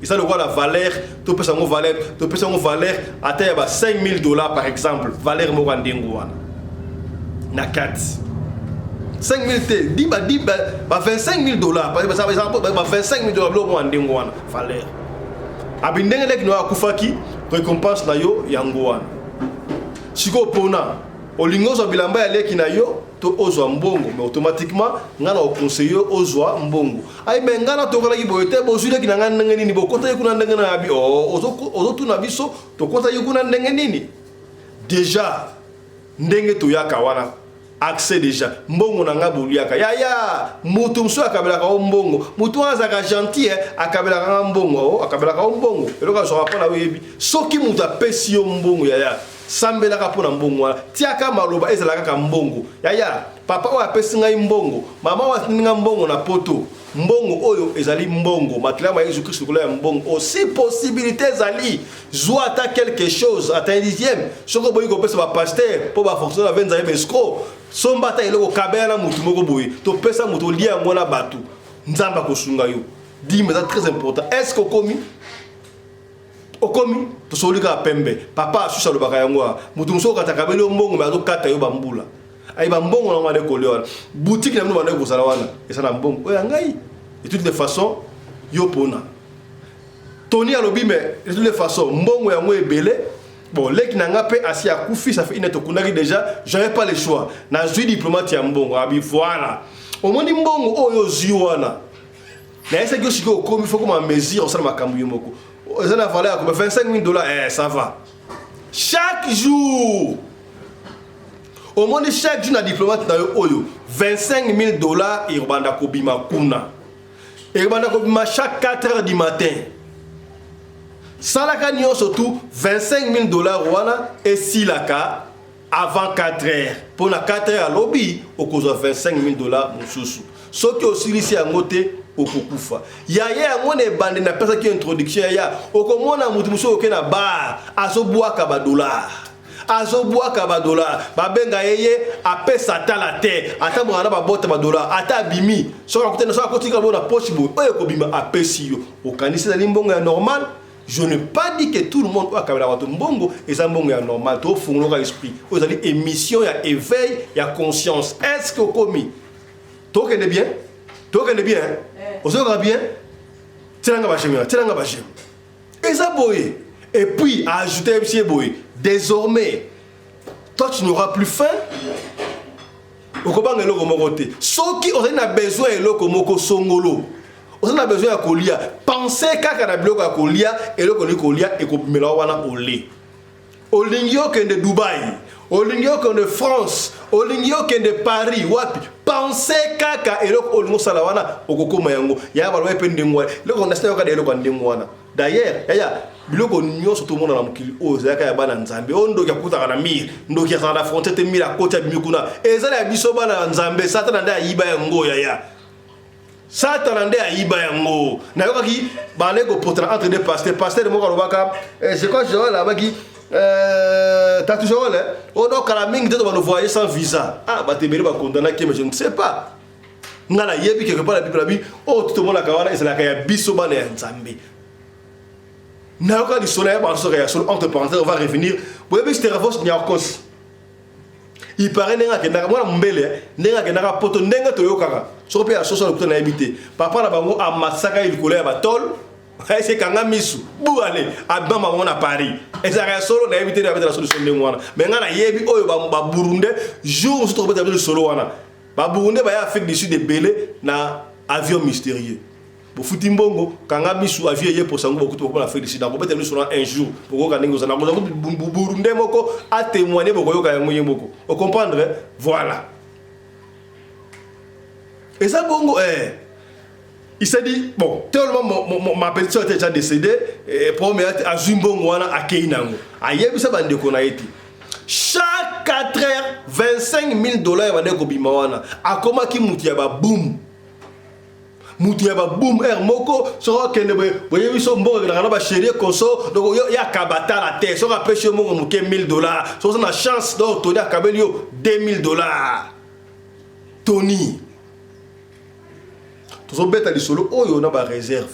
et ça le quoi la valeur to pesa ngo valeur atteint ba $5,000 par exemple valeur mo ndengo wana na 4 5,000 te di ba $25,000 parce que ça ba $25,000 mo ndengo wana valeur abi ndenge lek no akufaki récompense na yo yango wana siko pona olingo zo bilamba ya leki na yo to ozwa mbongo mais automatiquement ngana au conseiller ozwa mbongo ay mais ngana to kala ki boyete bozule ki ngana ndenge nini bokota yekuna ndenge na abi ozo tuna biso to kota yekuna ndenge nini déjà ndenge to yaka wana accès déjà mbongo na nga boliaka ya mutu mso akabela ka mbongo mutu azaka gentil akabela ka mbongo akabela ka mbongo eloka so rapona webi soki mutu apesi yo mbongo ya sambela ka pona mbongo wana tiaka maloba ezalaka ka mbongo ya papa o apesi ngai mbongo mama wa ninga mbongo na poto mbongo oyo ezali mbongo matlama Yesu Christ kula ya mbongo aussi possibilité ezali joie ta quelque chose ata un dixième soko boyi ko pesa ba pasteur po ba fonctionner avec nzambe escro somba ta eloko kabela mutu moko boyi to pesa mutu lia mwana batu nzamba ko sunga yo dit mais c'est très important est-ce que okomi to solika pembe papa susha lo baka yango mutu musoka takabeli mbongo mais azokata yo bambula ay bambongo na ngade ko lewana boutique na mno bana ko sala wana esala mbongo oya ngai de toutes les façons yo pona Tony alobi mais de toutes les façons mbongo yango ebele bon leki na ngape asi akufi ça fait une tokunaki déjà j'avais pas le choix na zui diplomate ya mbongo abi voilà au moins mbongo oyo ziwana na ese que siko komi faut comme mesure ça makambu yomoko ça na valeur comme $25,000 ça va chaque jour au moins chaque jour na diplomate na yo oyo $25,000 irobanda kobima kuna irobanda kobima chaque 4 heures du matin salaka nyo surtout $25,000 wana et silaka avant 4 heures pour na 4 heures à lobby okozo $25,000 mususu soki osilisi yango te okokufa ya ngone bande na pesa ki introduction ya okomona mutu muso okena bar azobwaka ba $. Babenga yeye apesa tala te ata mwana ba bota ba $. Ata bimi soka kutena soka kotika bona poche bo oyo kobima apesi yo okanisi na limbongo ya normal. Je ne pas dit que tout le monde a kabela watu mbongo eza mbongo ya normal to fungoka esprit ozali émission ya éveil ya conscience est-ce que komi to kende bien ozoka bien tiranga ba chemia eza boye et puis à ajouter monsieur boye désormais toi tu n'auras plus faim okobanga eloko moko te soki ozali na besoin eloko moko songolo on a besoin de kolia pensez kaka na biloko ya kolia eloko ni kolia ekopimela wana ole olingio kende Dubai olingio kende France olingio kende Paris wapi pensez kaka eloko olingo sala wana okokoma yango ya balwa pe ndengwa eloko na sala kaka eloko ndengwa wana d'ailleurs yaya biloko nyonso tout le monde na mokili o zaka ya bana nzambe ondo ya kuta na mir ndo ya na frontière te mira kota bimikuna ezala ya biso bana nzambe satana nda yiba ya ngo yaya satana nda yiba ya ngo na yokaki bale ko potana entre deux pasteur moko lobaka c'est quoi je là baki t'as toujours là on doit kala mingi te va voyager sans visa ah ba te bele ba condamner qui mais je ne sais pas ngala yebi quelque part la bible la bi oh tout le monde la kawana ezala ya biso bana ya nzambe. Na yoka di soleil ba so réaction entre parenthèses on va revenir bo yebi c'était ravos nyakos il paraît nenga ke na mwana mbele nenga ke na poto ndenga to yokaka so pe ya soso lo na habité papa na bango a masaka il kolea ba tol c'est kanga misu bu ale abamba mona Paris et ça reste solo na habité avec la solution de mwana mais ngana yebi oyo ba burunde jour so to ba de solo wana ba burunde ba ya Afrique du Sud de belé na avion mystérieux. Pour foutre mbongo kanga misu avion ye pour sango beaucoup pour l'Afrique du Sud donc peut-être sur un jour pour ka ningo za na burunde moko a témoigner boko yoka yango yemboko vous comprendre voilà et ça bongo il s'est dit bon tellement ma petite soeur était déjà décédée et premier a zumbongo wana akeinango ayebi ça bande ko na été chaque 4 heures $25,000 bande ko bima wana akoma ki mutia ba boom mutu ya ba boom air moko so kende boye biso mbongo na ba chérie konso donc ya kabata la terre so rappelle chez mo muke $1,000 so on a chance donc Tony akabelio $2,000 Tony to so beta di solo oyo na ba réserve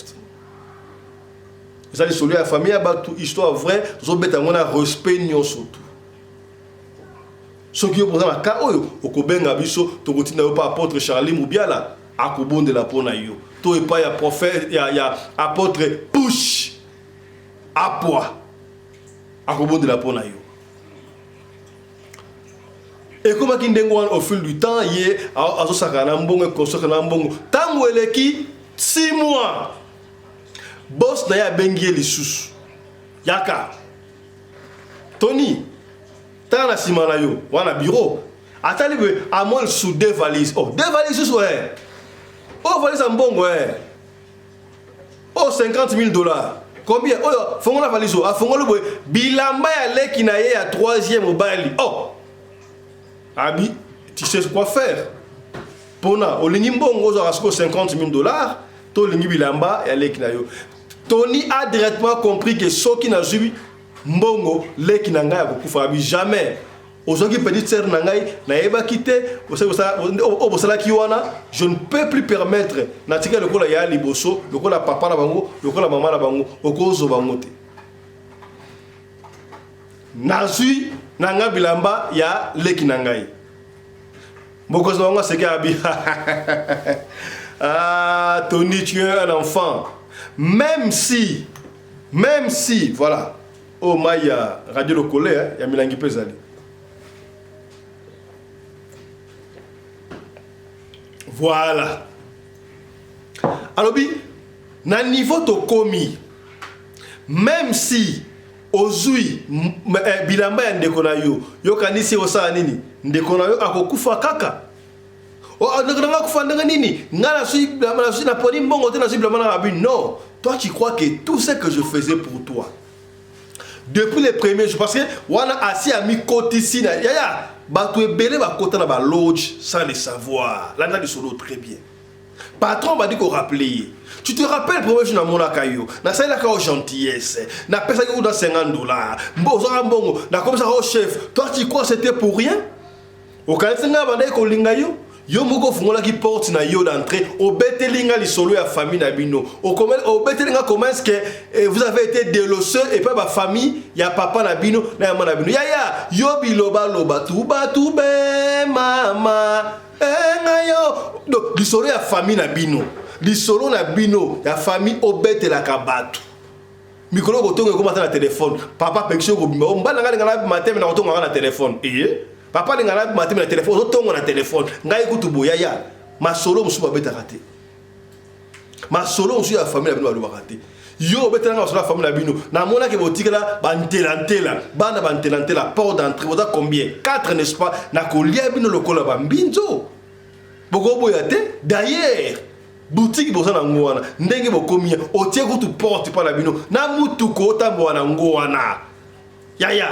ça di solo ya famille ba tout histoire vraie to so beta ngona respect nyonso tout so ki yo pour ça ka oyo okobenga biso to kotina yo pa apôtre Charlie Mubiala akobonde la pona yo to epa ya prophète ya apôtre push apwa akobonde la pona yo et comme ki ndengo au fil du temps ye azo sakana mbongo konsoka na mbongo tango eleki 6 mois boss na ya bengi lisusu yaka Tony tana simana yo wana bureau atali be à moi sous 2 valises oh 2 valises ouais. Oh, valise en bongo, oh, $50,000. Combien? Oh, fongo la valise, ah, fongo le boy. Bilamba ya leki na ye à 3e au Bali. Oh, abi, tu sais quoi faire? Pona, au lingi mbongo, on a $50,000. To lingi bilamba ya leki na yo. Tony a directement compris que ceux qui n'a suivi mbongo, leki na nga ya kukufa abi jamais. Aujourd'hui, petite sœur nangai na eba quitté au kiwana je ne peux plus permettre natika le kola ya liboso le kola papa na bango le kola maman na bango okozo bangote nazui nanga bilamba ya leki nangai moko zo nga seke abi ah Tony tu es un enfant même si voilà oh maya radio le colé ya milangi pesali. Voilà. Alors, na niveau to komi, même si ozui bilamba ya ndeko na yo, yo kanisi osa nini, ndeko na yo akokufa kaka. O ndeko na kufa ndenge nini, ngala sui na poni mbongo te na sui bilamba na rabi. Non, toi tu crois que tout ce que je faisais pour toi depuis les premiers jours parce que wana asi ami kotisi na yaya ba tu ebele ba kota na ba lodge sans le savoir là na solo très bien patron m'a dit qu'on rappeler tu te rappelles premier jour na mona kayo na ça la ka gentillesse na pesa ko dans $50 mbozo mbongo na comme ça au chef toi tu crois c'était pour rien au kanisa banda ko linga yo yo moko fungola ki porte na yo d'entrée au betelinga li solo ya famille na bino au betelinga comment est-ce que vous avez été délocé et pas ba famille ya papa na bino na ya mona bino ya yo biloba loba tu be mama ngayo do li solo ya famille na bino li solo na bino ya famille au betela kabatu mikolo ko tonga ko mata na téléphone papa peksho ko bimba mbala ngala matin na ko tonga na téléphone papa linga na matin na téléphone otongo na téléphone ngai kutu boyaya masolo musuba beta raté masolo musu ya famille na bino ba raté yo beta nga masolo famille na bino na mona ke botikela bantelantela bana bantelantela port d'entrée boza combien 4 n'est-ce pas na kolia bino lokola ba mbinzo boko boyate d'ailleurs boutique boza na ngwana ndenge bokomia otie kutu porte pa na bino na mutu ko tambo na ngwana yaya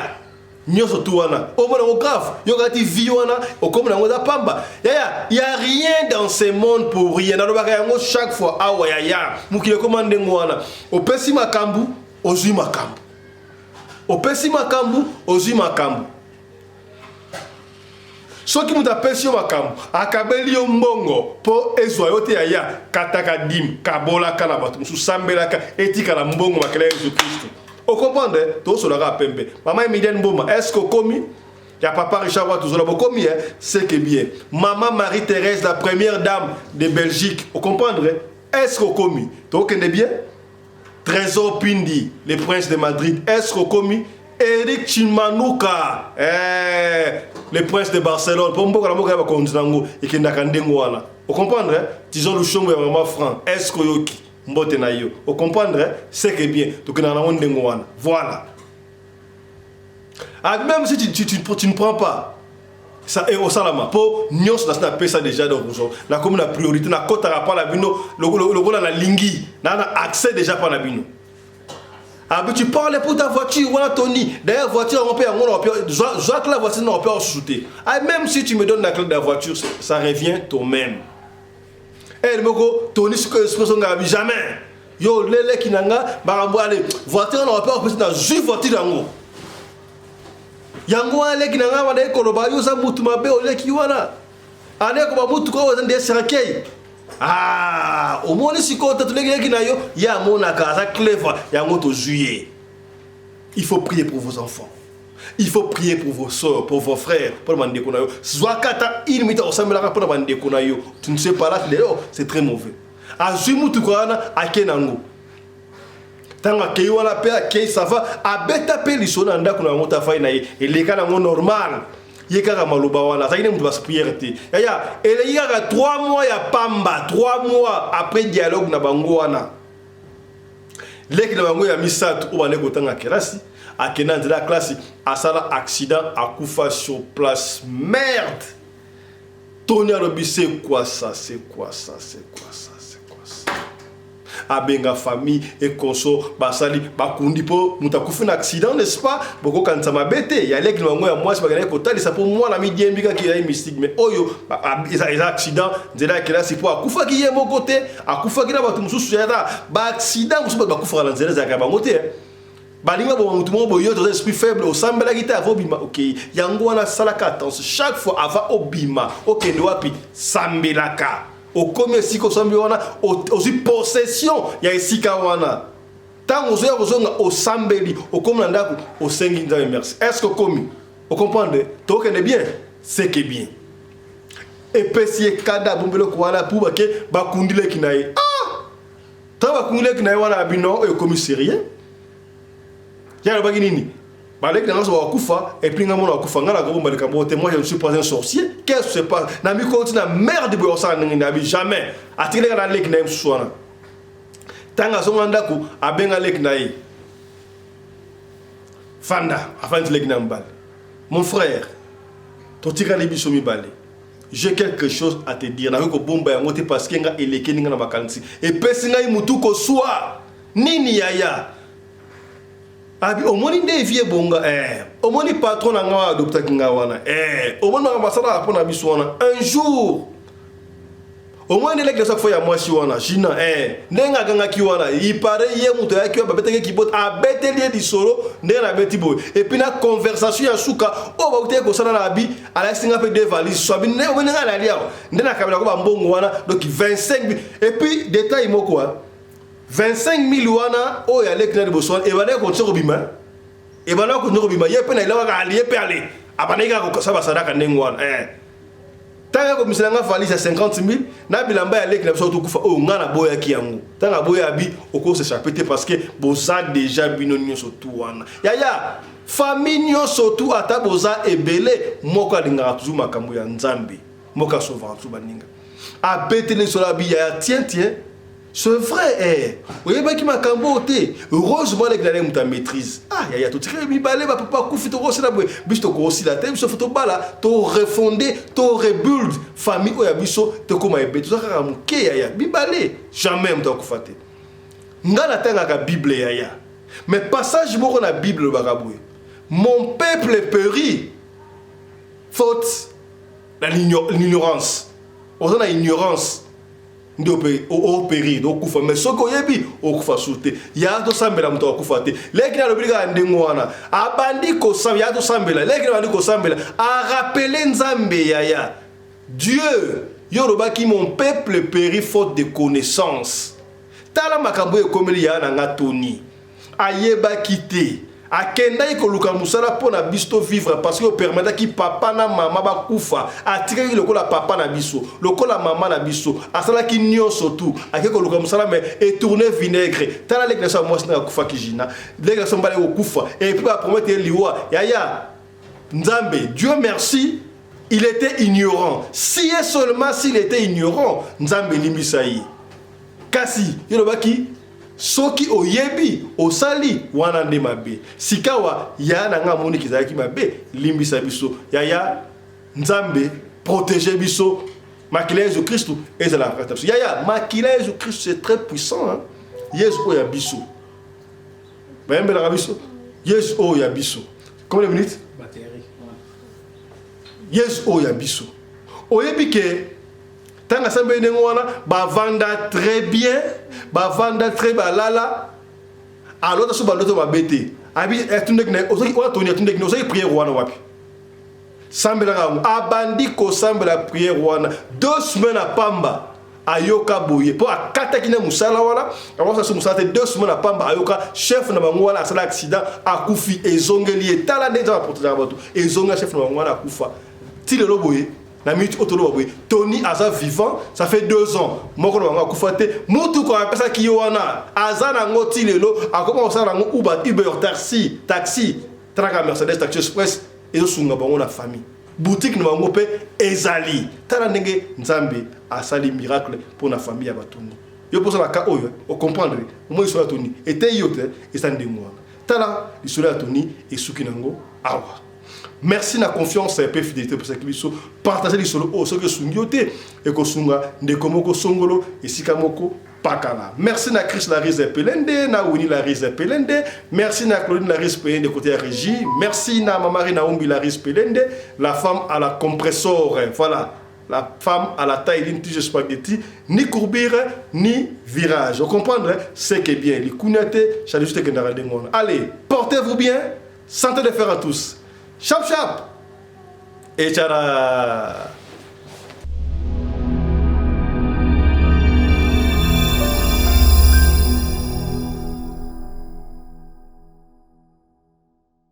nyoso tu wana omona ngo grave yokati vi wana okomona ngo da pamba yaya y a rien dans ce monde pour rien na lobaka yango chaque fois awa yaya mukile komande ngwana opesi makambu ozui makambu opesi makambu ozui makambu soki muta pesi yo makambu akabeli yo mbongo po ezwa yo te yaya kataka dim kabola kana batu musu sambelaka etika la mbongo makela Yesu Kristo. Au comprendre, tout cela va pembe. Maman Emilienne Boma, est-ce qu'on commis? Il y a papa Richard Watt, tout cela va commis, c'est que bien. Maman Marie-Thérèse, la première dame de Belgique, au comprendre, est-ce qu'on commis? Donc, on est bien? Trésor Pindi, le prince de Madrid, est-ce qu'on commis? Eric Chimanouka, le prince de Barcelone, pour moi, on va continuer et qu'il n'a qu'un déngouana. Au comprendre, disons le chômeur est vraiment franc. Est-ce qu'on yoki? Vous comprendre, c'est que bien. Voilà. Même si tu ne prends pas ça et au salama, pour nous, ça n'a pas ça déjà dans la comme la priorité, na kota pas la bino, le la lingi, na accès déjà par la bino. Tu parles pour ta voiture, voilà Tony. D'ailleurs, voiture, on peut soit que la voiture n'a pas sauté. Même si tu me donnes la clé de la voiture, ça revient toi-même. Eh moko Tony ce que jamais yo lele kinanga barambo ale voiture na pas peut na ju voiture yango ale kinanga wande koloba yo sa mutu mabe ole kiwana ane ko mutu ko wazande serakei au moins si ko tatuleke kinayo ya mona kaza clever yango to juillet. Il faut prier pour vos enfants. Il faut prier pour vos soeurs, pour vos frères, pour le mandé konayo. Zwakata ilmita osamela pour le mandé konayo. Tu ne sais pas là, c'est très mauvais. Azumu tukwana akenango. Tanga kewana pe akei ça va abeta pe lisona ndako na mota fa na eleka na normal. Yeka maloba wana ça ine mutu bas prière te. Yaya ele yaka 3 mois ya pamba, 3 mois après dialogue na bango wana. Leki na bango ya misatu obane kotanga kelasi. À Kenan de la classe, à ça accident, à Koufa sur place. Merde! Tony Arobi, c'est quoi ça? C'est quoi ça? C'est quoi ça? C'est quoi ça? A benga famille et conso, basali, bakundi po, mutakufu un accident, n'est-ce pas? Boko quand ça m'a bêté, il y a les qui m'ont moi, c'est pas gagné côté, ça pour moi la midi mbika qui est mystique, mais oyo, ils accident, de là que là c'est pour Koufa qui est mon côté, à Koufa qui là ba tumusu suyada, ba accident, musu ba Koufa la nzela za ka ba moté. Balinga bo mutumo bo yo esprit faible au sambela guitare obima OK yango wana salaka attention chaque fois avant obima OK ndo wapi sambelaka au comme si ko sambi wana aussi possession ya esika wana tango zo kozonga au sambeli au comme ndako au sengi nda merci est-ce que comme vous comprenez to que bien c'est que bien et pesi kada bombelo ko wana pour que bakundile kinaye ta bakundile kinaye wana bino e commissariat y'a pas nini balek na ngaso wakufa et puis ngamona wakufa ngala ko bomba likambote moi je ne suis pas un sorcier qu'est-ce qui se passe na mi continue merde bo ça na bi jamais atile na lek na mswana tanga so nganda ko abenga lek na yi fanda afin de lek na mbal mon frère to tika libiso mi balé j'ai quelque chose à te dire na ko bomba ya ngote parce que nga eleke ninga na makansi et pesi ngai mutu ko soa nini yaya abi omoni nde vie bonga omoni patron na ngawa docteur kingawana omoni na basala apona biswana un jour omoni nde lekesa fois ya mwasi wana jina ndenga ganga kiwana ipare ye muto ya kiwa babeteke kibot abeteli di solo ndenga na beti boy et puis na conversation ya suka o ba uteke ko sala na abi ala singa pe de valise so abi ne omoni ngala liao ndena kabela ko ba mbongo wana donc 25 et puis détail moko 25 000 wana o ya lek na de boswan e bana ko tsoko bima e bana ko tsoko bima ye pe na ilawa ka ali pe ale abana ka ko saba sadaka ndengwana tanga ko misalanga valise 50 000 na bilamba ya lek na biso to kufa o ngana boya ki yango tanga boya bi oko se chapeter parce que boza déjà bino nyonso tu wana yaya famille nyonso tu ata boza ebele moko alinga tuzu makambo ya nzambe moka sauva tu baninga a betele sola bi ya tiens C'est vrai, Vous voyez, qui m'a camboté. Heureusement, les gars, ta maîtrise. Ah, il y a tout ce qui est balé, papa, koufit, aussi la biche, aussi la tête, sauf que bala, to refondé, to rebuild, famille, ou ya biso, te comme un bête, tout ça, yaya, bibalé, jamais m'ta koufate. Ngana tanga ka Bible yaya. Mais passage moko na Bible le baraboué. Mon peuple périt, faute l'ignorance. On a ignorance. Au péri donc kufa mais soko yebi okufa sute ya to sambela mto okufa te lekina lobiga ndengwana abandi ko sambela ya to sambela lekina bandi ko sambela a rappeler nzambe yaya Dieu yoroba ki mon peuple périt faute de connaissance tala makambo ekomeli ya na ngatoni ayeba kité akenda ikoluka musala pona bisto vivre parce que permettre ki papa na mama ba kufa atika ki lokola papa na biso lokola mama na biso asala ki nyonso tout akekoluka musala mais et tourner vinaigre tala lek na sa moi na kufa kijina lek na sombale okufa et puis ba promettre liwa yaya nzambe Dieu merci il était ignorant si et seulement s'il était ignorant nzambe limbisayi kasi yolobaki soki oyebi osali wana nde mabe sikawa ya na nga moni kizaki mabe limbisa biso yaya nzambe protéger biso makila Jésus Christ et la pratique yaya makila Jésus Christ c'est très puissant hein Yesu oya biso même la biso Yesu oya biso combien de minutes batterie Yesu oya biso oyebi ke tanga sambe nengwana ba vanda très bien ba vanda très balala alors to ba loto ba bete abi etundek ne ozoki wa toni etundek ne ozoki prière wana wapi sambe la abandi ko sambe la prière wana 2 semaines à pamba ayoka boye po akata kina musala wala avant ça musala 2 semaines à pamba ayoka chef na bango wala asala accident akufi ezongeli etala ndenza ba protéger bato ezonga chef na bango wala akufa ti le loboye na minute otolo boye Tony aza vivant ça fait 2 ans moko na kufate mutu ko apesa ki wana azana ngoti lelo akoma osala ngo Uber taxi traka Mercedes taxi express ezo sunga bango na famille boutique na bango pe ezali tala ndenge nzambe asali miracle pour na famille ya batuni yo posa la ka oyo o comprendre moi iso ya Tony était yote esande ngwa tala iso ya Tony esuki nango awa. Merci na confiance et peu fidélité pour ce que vous partagez les solo au ce que sungioté et que sunga ndekomoko songolo et sikamoko pakala. Merci na Chris Larise Pelende na Winnie Larise Pelende. Merci na Claudine Larise Pelende côté régie. Merci na Mamari Naomi Larise Pelende, la femme à la compressor. Voilà, la femme à la taille d'une tige spaghetti, ni courbure ni virage. Vous comprenez? C'est que bien. Les kunyate, juste que n'arrêtez pas. Allez, portez-vous bien. Santé de fer à tous. Chap chap et tchara.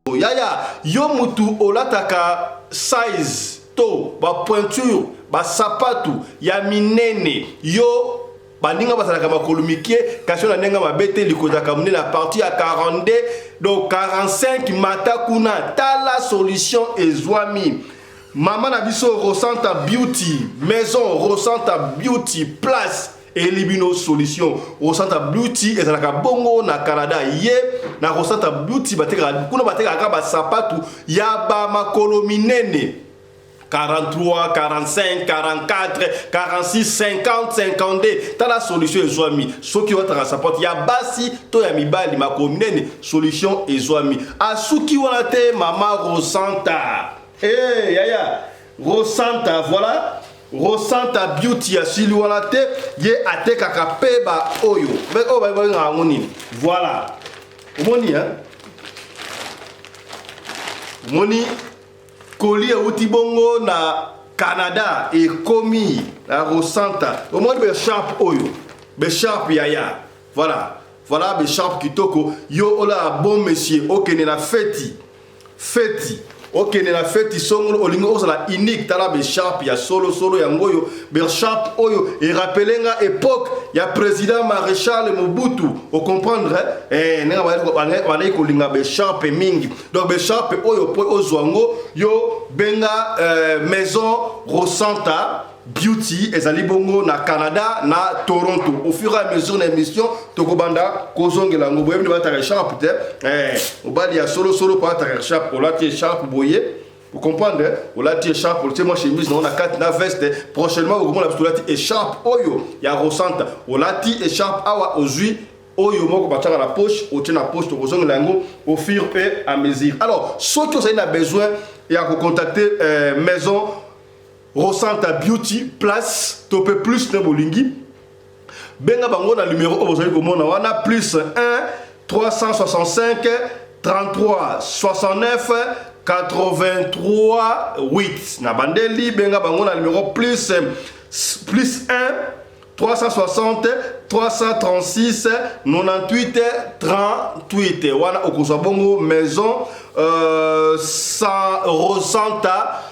Yaya yo mutu olataka size to ba pointure ba sapatu ya minene yo baninga basalaka makolo mikie kasi na nenga mabete likozaka mune na partie à 42 donc 45 mata kuna tala solution ezwami mama na biso ressenta beauty maison ressenta beauty place elibino solution ressenta beauty ezalaka bongo na Canada ye na ressenta beauty bateka kuna bateka ba sapatu ya ba makolo minene 43, 45, 44, 46, 50, 52. T'as la solution ezwami. Ce qui va te rapporter, ya basi to ya mibali makominene solution ezwami. Asuki wana te mama Rosanta. Eh yaya Rosanta voilà. Rosanta beauty ya sili wana te ye ateka kapeba oyo. Mais oh ba ngoni. Voilà. Omoni hein. Moni Koli Outibongo na Canada et Komi la Rosanta. Au moins be sharp oyo. Be sharp yaya. Voilà. Voilà be sharp kitoko. Yo ola bon monsieur. Ok ne la feti. Feti. Ok ne la feti songo olingo osala unique tala be sharp ya solo ya ngoyo. Be sharp oyo et rappelenga époque ya président maréchal Mobutu. Au comprendre nenga ba ko linga be sharp mingi. Donc be sharp oyo po ozwango yo benga maison Rosanta Beauty ezali bongo na Canada na Toronto. Au fur et à mesure l'émission tokobanda kozongela ngo boye ba ta sharp peut-être obali ya solo pas ta sharp on la tie sharp boye vous comprenez on la tie sharp pour moi chemise on a 4 na veste prochainement au moment la tie sharp oyo ya rosanta on la tie sharp awa ozui oyo moko bataka la poche au tient la poche tozongela ngo au fur et à mesure. Alors ceux qui ont besoin ya ko contacter maison Rosanta Beauty Place Topé Plus na Bolingi benga bango na numéro obozali komona wana plus 1 365 33 69 83 8 na bandeli benga bango na numéro plus 1 360 336 98 38 wana okozwa bongo maison Rosanta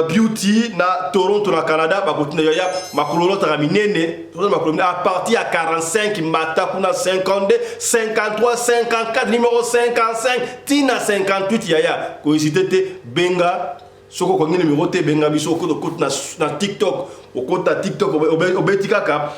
Beauty na Toronto na Canada bakotuna ya makololo ta minene à partir à 45 mata kuna 52 53 54 numéro 55 tina 58 yaya ko hésiter benga soko ko numéro te benga biso ko na TikTok okota TikTok obetikaka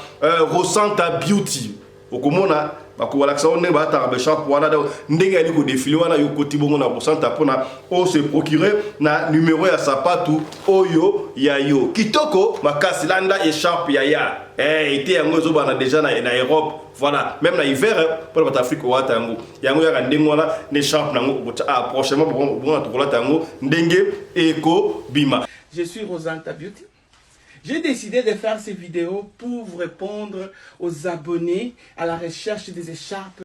Rosanta Beauty okomona bakolakisa on ba ta ba shop wana ndenge ali ko défiler wana yo koti bongo na Rosanta pona o se procurer na numéro ya sapatu oyo ya yo kitoko makasi landa écharpe ya été yango zo bana déjà na Europe voilà même na hiver pour la Afrique wata yango ya ndengo wana ne écharpe nango prochainement bon to kolata yango ndenge eko bima. Je suis Rosanta Beauty. J'ai décidé de faire ces vidéos pour vous répondre aux abonnés à la recherche des écharpes.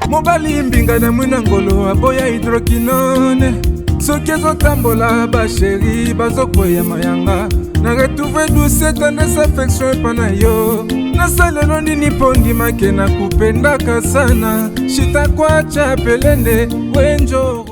mobali mbinga na mwina ngolo aboya hydroquinone soki ezotambola basheri bazokwea mayanga na retrouve douce tendresse affection epa na yo nasalelo nini mpo ndimake na kupendaka sana shitakwacha pelende wenjoro.